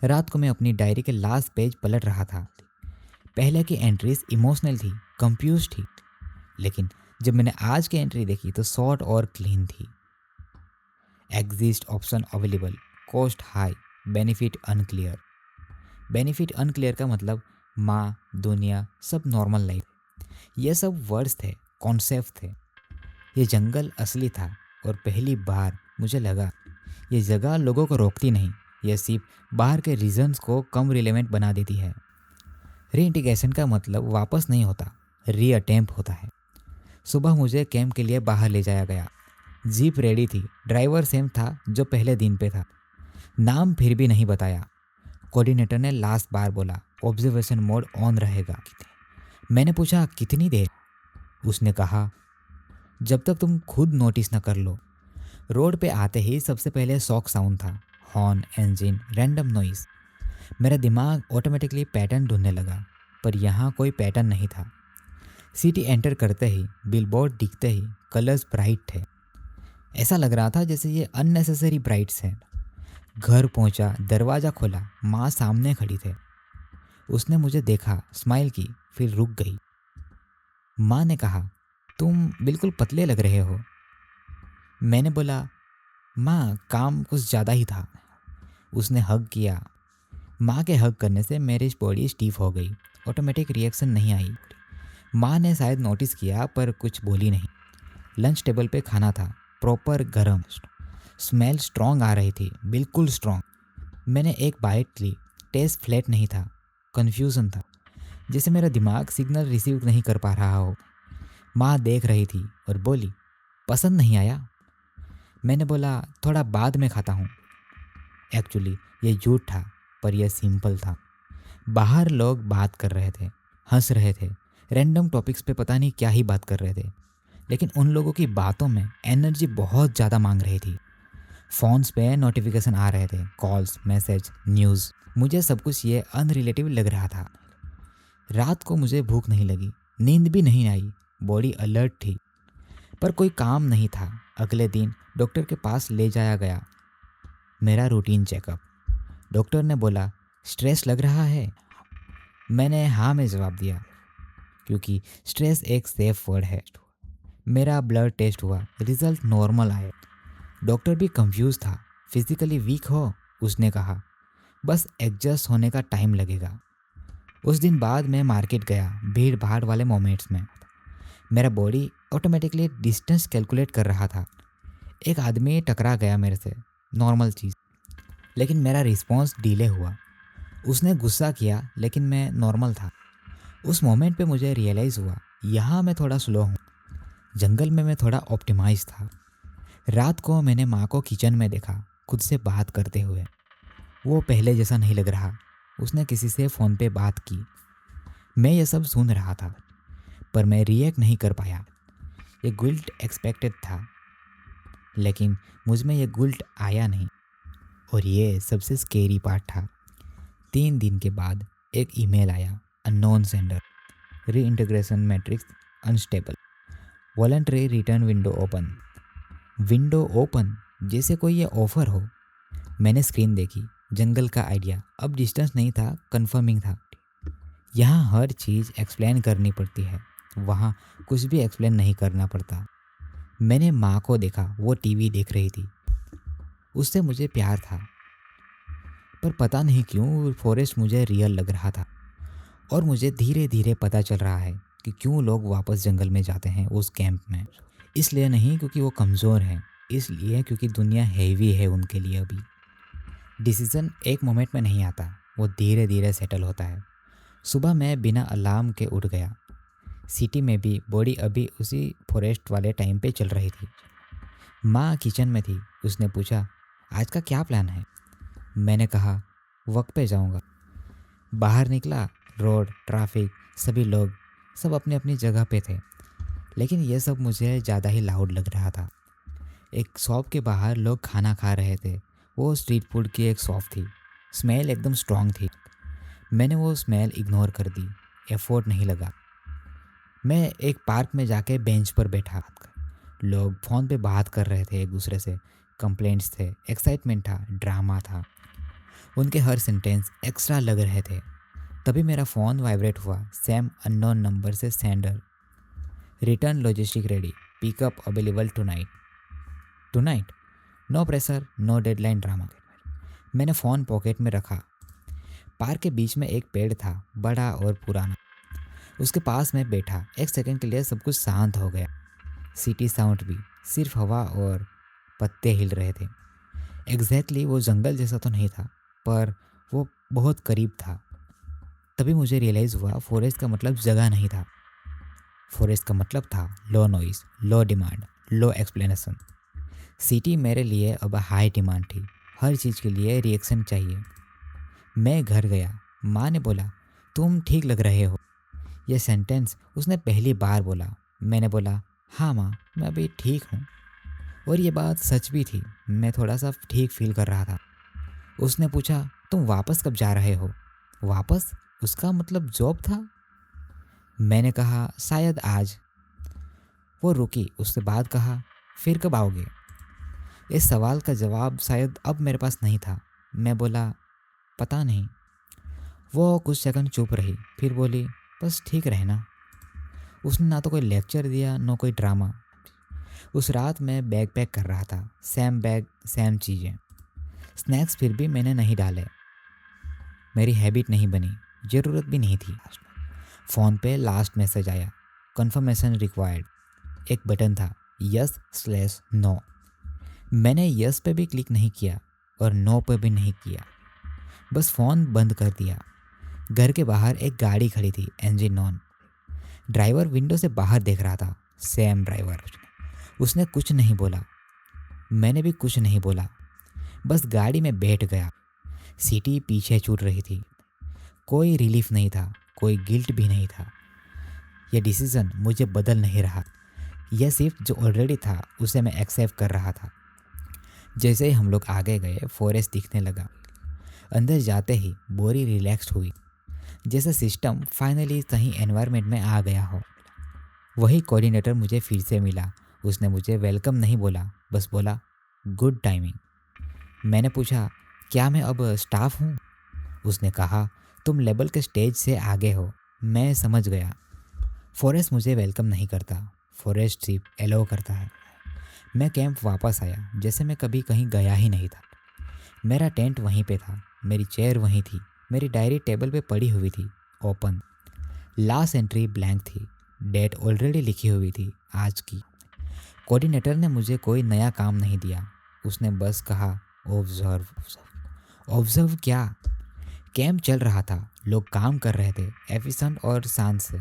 रात को मैं अपनी डायरी के लास्ट पेज पलट रहा था। पहले की एंट्रीज इमोशनल थी, कंफ्यूज थी, लेकिन जब मैंने आज की एंट्री देखी तो शॉर्ट और क्लीन थी। Exist option available, cost high, benefit unclear. Benefit unclear का मतलब माँ, दुनिया, सब नॉर्मल लाइफ। ये सब वर्ड्स थे, कॉन्सेप्ट थे। ये जंगल असली था और पहली बार मुझे लगा ये जगह लोगों को रोकती नहीं, ये सिर्फ बाहर के रीजन्स को कम रिलेवेंट बना देती है। रीइंटीग्रेशन का मतलब वापस नहीं होता, री अटेम्प्ट होता है। सुबह मुझे कैंप के लिए बाहर ले जाया गया। जीप रेडी थी, ड्राइवर सेम था जो पहले दिन पे था। नाम फिर भी नहीं बताया। कोऑर्डिनेटर ने लास्ट बार बोला, ऑब्जर्वेशन मोड ऑन रहेगा। मैंने पूछा, कितनी देर? उसने कहा, जब तक तुम खुद नोटिस न कर लो। रोड पे आते ही सबसे पहले शॉक साउंड था, हॉर्न, इंजन, रैंडम नॉइस। मेरा दिमाग ऑटोमेटिकली पैटर्न ढूंढने लगा, पर यहाँ कोई पैटर्न नहीं था। सिटी एंटर करते ही, बिलबोर्ड दिखते ही, कलर्स ब्राइट थे। ऐसा लग रहा था जैसे ये अननेसेसरी ब्राइट्स हैं। घर पहुंचा, दरवाज़ा खोला, माँ सामने खड़ी थे। उसने मुझे देखा, स्माइल की, फिर रुक गई। माँ ने कहा, तुम बिल्कुल पतले लग रहे हो। मैंने बोला, माँ काम कुछ ज़्यादा ही था। उसने हग किया। माँ के हग करने से मेरी बॉडी स्टीफ हो गई। ऑटोमेटिक रिएक्शन नहीं आई। माँ ने शायद नोटिस किया पर कुछ बोली नहीं। लंच टेबल पे खाना था, प्रॉपर गरम। स्मेल स्ट्रॉन्ग आ रही थी, बिल्कुल स्ट्रॉन्ग। मैंने एक बाइट ली। टेस्ट फ्लैट नहीं था, कन्फ्यूज़न था, जैसे मेरा दिमाग सिग्नल रिसीव नहीं कर पा रहा हो। माँ देख रही थी और बोली, पसंद नहीं आया? मैंने बोला, थोड़ा बाद में खाता हूँ। एक्चुअली ये झूठ था, पर यह सिंपल था। बाहर लोग बात कर रहे थे, हंस रहे थे, रैंडम टॉपिक्स पे पता नहीं क्या ही बात कर रहे थे, लेकिन उन लोगों की बातों में एनर्जी बहुत ज़्यादा मांग रही थी। फ़ोन्स पे नोटिफिकेशन आ रहे थे, कॉल्स, मैसेज, न्यूज़। मुझे सब कुछ ये अनरिलेटिव लग रहा था। रात को मुझे भूख नहीं लगी, नींद भी नहीं आई, बॉडी अलर्ट थी, पर कोई काम नहीं था। अगले दिन डॉक्टर के पास ले जाया गया। मेरा रूटीन चेकअप। डॉक्टर ने बोला, स्ट्रेस लग रहा है? मैंने हाँ में जवाब दिया, क्योंकि स्ट्रेस एक सेफ वर्ड है। मेरा ब्लड टेस्ट हुआ, रिजल्ट नॉर्मल आए। डॉक्टर भी कंफ्यूज था, फिजिकली वीक हो, उसने कहा, बस एडजस्ट होने का टाइम लगेगा। उस दिन बाद मैं मार्केट गया, भीड़ भाड़ वाले मोमेंट्स में। मेरा बॉडी ऑटोमेटिकली डिस्टेंस कैलकुलेट कर रहा था। एक आदमी टकरा गया मेरे से, नॉर्मल चीज़, लेकिन मेरा रिस्पॉन्स डिले हुआ। उसने गुस्सा किया लेकिन मैं नॉर्मल था। उस मोमेंट पे मुझे रियलाइज़ हुआ, यहाँ मैं थोड़ा स्लो हूँ, जंगल में मैं थोड़ा ऑप्टिमाइज था। रात को मैंने माँ को किचन में देखा, खुद से बात करते हुए। वो पहले जैसा नहीं लग रहा। उसने किसी से फ़ोन पे बात की। मैं ये सब सुन रहा था, पर मैं रिएक्ट नहीं कर पाया। ये गिल्ट एक्सपेक्टेड था, लेकिन मुझ में ये गिल्ट आया नहीं। और ये सबसे स्केरी पार्ट था। 3 दिन के बाद एक ईमेल आया, unknown sender, reintegration matrix unstable, voluntary return window open. Window open जैसे कोई ये ऑफ़र हो। मैंने स्क्रीन देखी, जंगल का आइडिया। अब डिस्टेंस नहीं था, कंफर्मिंग था। यहाँ हर चीज़ एक्सप्लेन करनी पड़ती है, वहाँ कुछ भी एक्सप्लेन नहीं करना पड़ता। मैंने माँ को देखा, वो टीवी देख रही थी। उससे मुझे प्यार था, पर पता नहीं क्यों फॉरेस्ट मुझे रियल लग रहा था। और मुझे धीरे धीरे पता चल रहा है कि क्यों लोग वापस जंगल में जाते हैं उस कैंप में। इसलिए नहीं क्योंकि वो कमज़ोर हैं, इसलिए क्योंकि दुनिया हैवी है उनके लिए अभी। डिसीज़न एक मोमेंट में नहीं आता, वो धीरे धीरे सेटल होता है। सुबह मैं बिना अलार्म के उठ गया। सिटी में भी बॉडी अभी उसी फॉरेस्ट वाले टाइम पे चल रही थी। माँ किचन में थी। उसने पूछा, आज का क्या प्लान है? मैंने कहा, वक्त पे जाऊँगा। बाहर निकला, रोड, ट्रैफिक, सभी लोग, सब अपनी अपनी जगह पे थे। लेकिन ये सब मुझे ज़्यादा ही लाउड लग रहा था। एक शॉप के बाहर लोग खाना खा रहे थे। वो स्ट्रीट फूड की एक शॉप थी। स्मेल एकदम स्ट्रॉन्ग थी। मैंने वो स्मेल इग्नोर कर दी, एफर्ट नहीं लगा। मैं एक पार्क में जाके बेंच पर बैठा। लोग फ़ोन पे बात कर रहे थे एक दूसरे से। कंप्लेंट्स थे, एक्साइटमेंट था, ड्रामा था। उनके हर सेंटेंस एक्स्ट्रा लग रहे थे। तभी मेरा फ़ोन वाइब्रेट हुआ। सेम अननोन नंबर से sender, return logistic ready, pickup available tonight. Tonight, no pressure, no deadline drama. मैंने फ़ोन पॉकेट में रखा। पार्क के बीच में एक पेड़ था, बड़ा और पुराना। उसके पास मैं बैठा। एक सेकंड के लिए सब कुछ शांत हो गया। सिटी साउंड भी, सिर्फ हवा और पत्ते हिल रहे थे। एग्जैक्टली वो जंगल जैसा तो नहीं था, पर वो बहुत करीब था। तभी मुझे रियलाइज़ हुआ, फॉरेस्ट का मतलब जगह नहीं था। फॉरेस्ट का मतलब था लो नॉइस, लो डिमांड, लो एक्सप्लेनेशन। सिटी मेरे लिए अब हाई डिमांड थी। हर चीज़ के लिए रिएक्शन चाहिए। मैं घर गया। माँ ने बोला, तुम ठीक लग रहे हो। यह सेंटेंस उसने पहली बार बोला। मैंने बोला, हाँ माँ, मैं अभी ठीक हूँ। और ये बात सच भी थी। मैं थोड़ा सा ठीक फील कर रहा था। उसने पूछा, तुम वापस कब जा रहे हो? वापस? उसका मतलब जॉब था। मैंने कहा, शायद आज। वो रुकी, उसके बाद कहा, फिर कब आओगे? इस सवाल का जवाब शायद अब मेरे पास नहीं था। मैं बोला, पता नहीं। वो कुछ सेकंड चुप रही, फिर बोली, बस ठीक रहना। उसने ना तो कोई लेक्चर दिया, ना कोई ड्रामा। उस रात मैं बैग पैक कर रहा था। सेम बैग, सेम चीज़ें। स्नैक्स फिर भी मैंने नहीं डाले। मेरी हैबिट नहीं बनी, ज़रूरत भी नहीं थी। फ़ोन पे लास्ट मैसेज आया, कंफर्मेशन रिक्वायर्ड। एक बटन था, यस/नो। मैंने यस पे भी क्लिक नहीं किया और नो पे भी नहीं किया, बस फ़ोन बंद कर दिया। घर के बाहर एक गाड़ी खड़ी थी, इंजन ऑन। ड्राइवर विंडो से बाहर देख रहा था। Same driver. उसने कुछ नहीं बोला, मैंने भी कुछ नहीं बोला, बस गाड़ी में बैठ गया। सिटी पीछे छूट रही थी। कोई रिलीफ नहीं था, कोई गिल्ट भी नहीं था। यह डिसीज़न मुझे बदल नहीं रहा, यह सिर्फ जो ऑलरेडी था उसे मैं एक्सेप्ट कर रहा था। जैसे ही हम लोग आगे गए, फॉरेस्ट दिखने लगा। अंदर जाते ही बोरी रिलैक्स्ड हुई, जैसे सिस्टम फाइनली सही एनवायरनमेंट में आ गया हो। वही कोऑर्डिनेटर मुझे फिर से मिला। उसने मुझे वेलकम नहीं बोला, बस बोला, गुड टाइमिंग। मैंने पूछा, क्या मैं अब स्टाफ हूँ? उसने कहा, तुम लेवल के स्टेज से आगे हो। मैं समझ गया। फॉरेस्ट मुझे वेलकम नहीं करता, फॉरेस्ट सिर्फ एलो करता है। मैं कैंप वापस आया, जैसे मैं कभी कहीं गया ही नहीं था। मेरा टेंट वहीं पे था, मेरी चेयर वहीं थी, मेरी डायरी टेबल पे पड़ी हुई थी, ओपन। लास्ट एंट्री ब्लैंक थी, डेट ऑलरेडी लिखी हुई थी आज की। कोऑर्डिनेटर ने मुझे कोई नया काम नहीं दिया, उसने बस कहा ऑब्जर्व। ऑब्जर्व क्या? कैंप चल रहा था, लोग काम कर रहे थे एफिशिएंट और शांत से।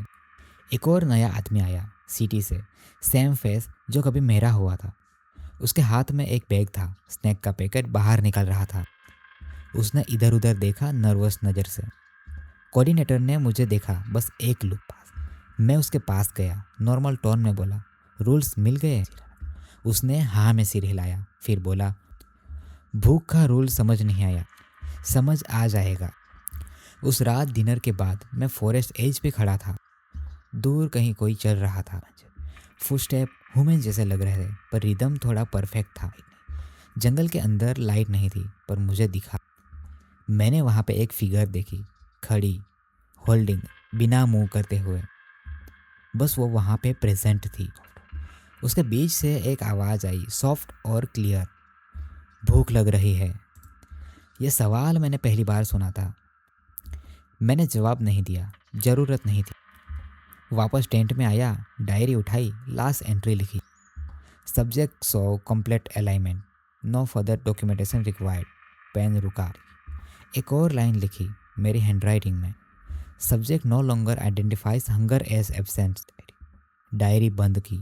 एक और नया आदमी आया सिटी से, सेम फेस जो कभी मेरा हुआ था। उसके हाथ में एक बैग था, स्नैक का पैकेट बाहर निकल रहा था। उसने इधर उधर देखा नर्वस नज़र से। कोऑर्डिनेटर ने मुझे देखा, बस एक लुक। मैं उसके पास गया, नॉर्मल टोन में बोला, रूल्स मिल गए? उसने हाँ में सिर हिलाया, फिर बोला, भूख का रूल समझ नहीं आया, समझ आ जाएगा। उस रात डिनर के बाद मैं फॉरेस्ट एज पे खड़ा था। दूर कहीं कोई चल रहा था। फुटस्टेप ह्यूमन जैसे लग रहे थे, पर रिदम थोड़ा परफेक्ट था। जंगल के अंदर लाइट नहीं थी, पर मुझे दिखा। मैंने वहाँ पे एक फिगर देखी, खड़ी, होल्डिंग, बिना मूव करते हुए। बस वो वहाँ पे प्रेजेंट थी। उसके बीच से एक आवाज़ आई, सॉफ्ट और क्लियर, भूख लग रही है। ये सवाल मैंने पहली बार सुना था। मैंने जवाब नहीं दिया, ज़रूरत नहीं थी। वापस टेंट में आया, डायरी उठाई, लास्ट एंट्री लिखी, subject so complete alignment, no further documentation required. Pen रुका। एक और लाइन लिखी मेरी हैंडराइटिंग में, subject no longer identifies hunger as absent. Diary बंद की।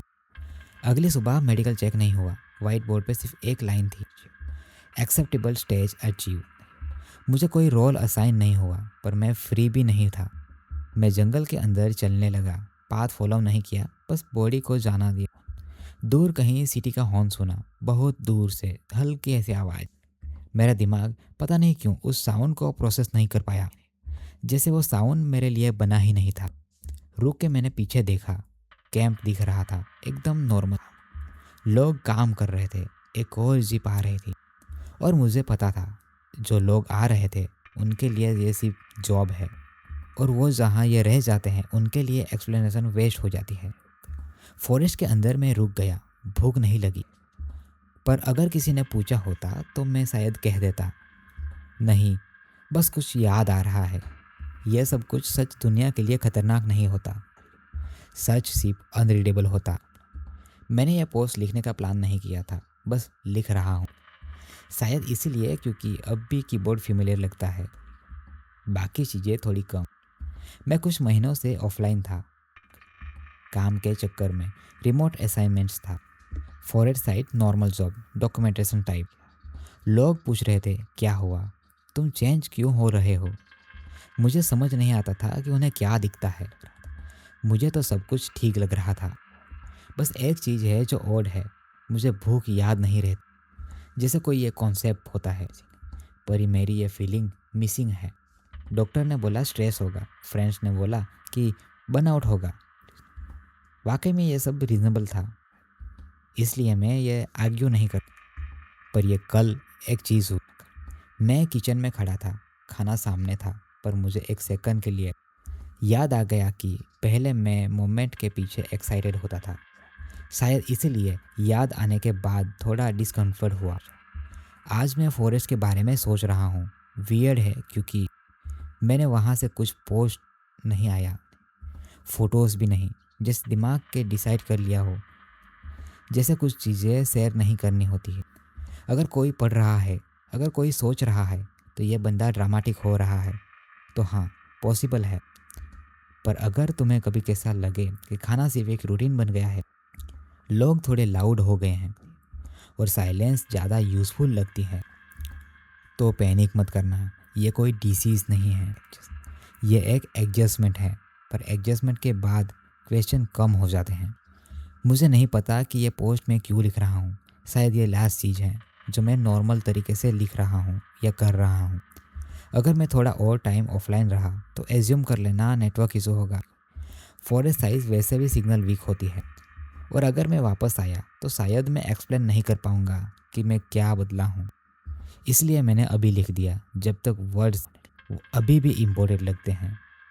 अगली सुबह मेडिकल चेक नहीं हुआ, वाइट बोर्ड पे सिर्फ एक लाइन थी, एक्सेप्टेबल स्टेज अचीव। मुझे कोई रोल असाइन नहीं हुआ, पर मैं फ्री भी नहीं था। मैं जंगल के अंदर चलने लगा, पाथ फॉलो नहीं किया, बस बॉडी को जाना दिया। दूर कहीं सिटी का हॉर्न सुना, बहुत दूर से हल्की ऐसी आवाज़। मेरा दिमाग पता नहीं क्यों उस साउंड को प्रोसेस नहीं कर पाया, जैसे वो साउंड मेरे लिए बना ही नहीं था। रुक के मैंने पीछे देखा, कैंप दिख रहा था, एकदम नॉर्मल। लोग काम कर रहे थे, एक और जीप आ रही थी, और मुझे पता था जो लोग आ रहे थे उनके लिए ये सिर्फ जॉब है, और वो जहाँ ये रह जाते हैं उनके लिए एक्सप्लेनेशन वेस्ट हो जाती है। फॉरेस्ट के अंदर मैं रुक गया, भूख नहीं लगी, पर अगर किसी ने पूछा होता तो मैं शायद कह देता, नहीं, बस कुछ याद आ रहा है। यह सब कुछ सच दुनिया के लिए खतरनाक नहीं होता, सच सिर्फ अनरीडेबल होता। मैंने यह पोस्ट लिखने का प्लान नहीं किया था, बस लिख रहा हूँ। शायद इसीलिए क्योंकि अब भी कीबोर्ड फेमिलियर लगता है, बाकी चीज़ें थोड़ी कम। मैं कुछ महीनों से ऑफलाइन था, काम के चक्कर में, रिमोट असाइनमेंट्स था, forest site, normal job, documentation type. लोग पूछ रहे थे क्या हुआ, तुम चेंज क्यों हो रहे हो। मुझे समझ नहीं आता था कि उन्हें क्या दिखता है। मुझे तो सब कुछ ठीक लग रहा था। बस एक चीज़ है जो ऑड है, मुझे भूख याद नहीं रहती, जैसे कोई ये कॉन्सेप्ट होता है, पर ये मेरी ये फीलिंग मिसिंग है। डॉक्टर ने बोला स्ट्रेस होगा, फ्रेंड्स ने बोला कि बर्नआउट होगा। वाकई में ये सब रीजनेबल था, इसलिए मैं ये आर्ग्यू नहीं कर। पर ये कल एक चीज़ हुई। मैं किचन में खड़ा था, खाना सामने था, पर मुझे एक सेकंड के लिए याद आ गया कि पहले मैं मोमेंट के पीछे एक्साइटेड होता था। शायद इसीलिए याद आने के बाद थोड़ा डिस्कम्फर्ट हुआ। आज मैं फॉरेस्ट के बारे में सोच रहा हूँ। वियर्ड है क्योंकि मैंने वहाँ से कुछ पोस्ट नहीं आया, फ़ोटोज़ भी नहीं, जिस दिमाग के डिसाइड कर लिया हो जैसे कुछ चीज़ें शेयर नहीं करनी होती है। अगर कोई पढ़ रहा है, अगर कोई सोच रहा है तो ये बंदा ड्रामेटिक हो रहा है, तो हाँ, पॉसिबल है। पर अगर तुम्हें कभी कैसा लगे कि खाना सिर्फ एक रूटीन बन गया है, लोग थोड़े लाउड हो गए हैं और साइलेंस ज़्यादा यूज़फुल लगती है, तो पैनिक मत करना। ये कोई डिसीज़ नहीं है, ये एक एडजस्टमेंट है। पर एडजस्टमेंट के बाद क्वेश्चन कम हो जाते हैं। मुझे नहीं पता कि ये पोस्ट मैं क्यों लिख रहा हूँ। शायद ये लास्ट चीज़ है जो मैं नॉर्मल तरीके से लिख रहा हूँ या कर रहा हूँ। अगर मैं थोड़ा और टाइम ऑफलाइन रहा तो एज्यूम कर लेना नेटवर्क इशू होगा। फॉरेस्ट साइज़ वैसे भी सिग्नल वीक होती है, और अगर मैं वापस आया तो शायद मैं एक्सप्लेन नहीं कर पाऊँगा कि मैं क्या बदला हूँ। इसलिए मैंने अभी लिख दिया, जब तक वर्ड्स अभी भी इम्पोर्टेंट लगते हैं।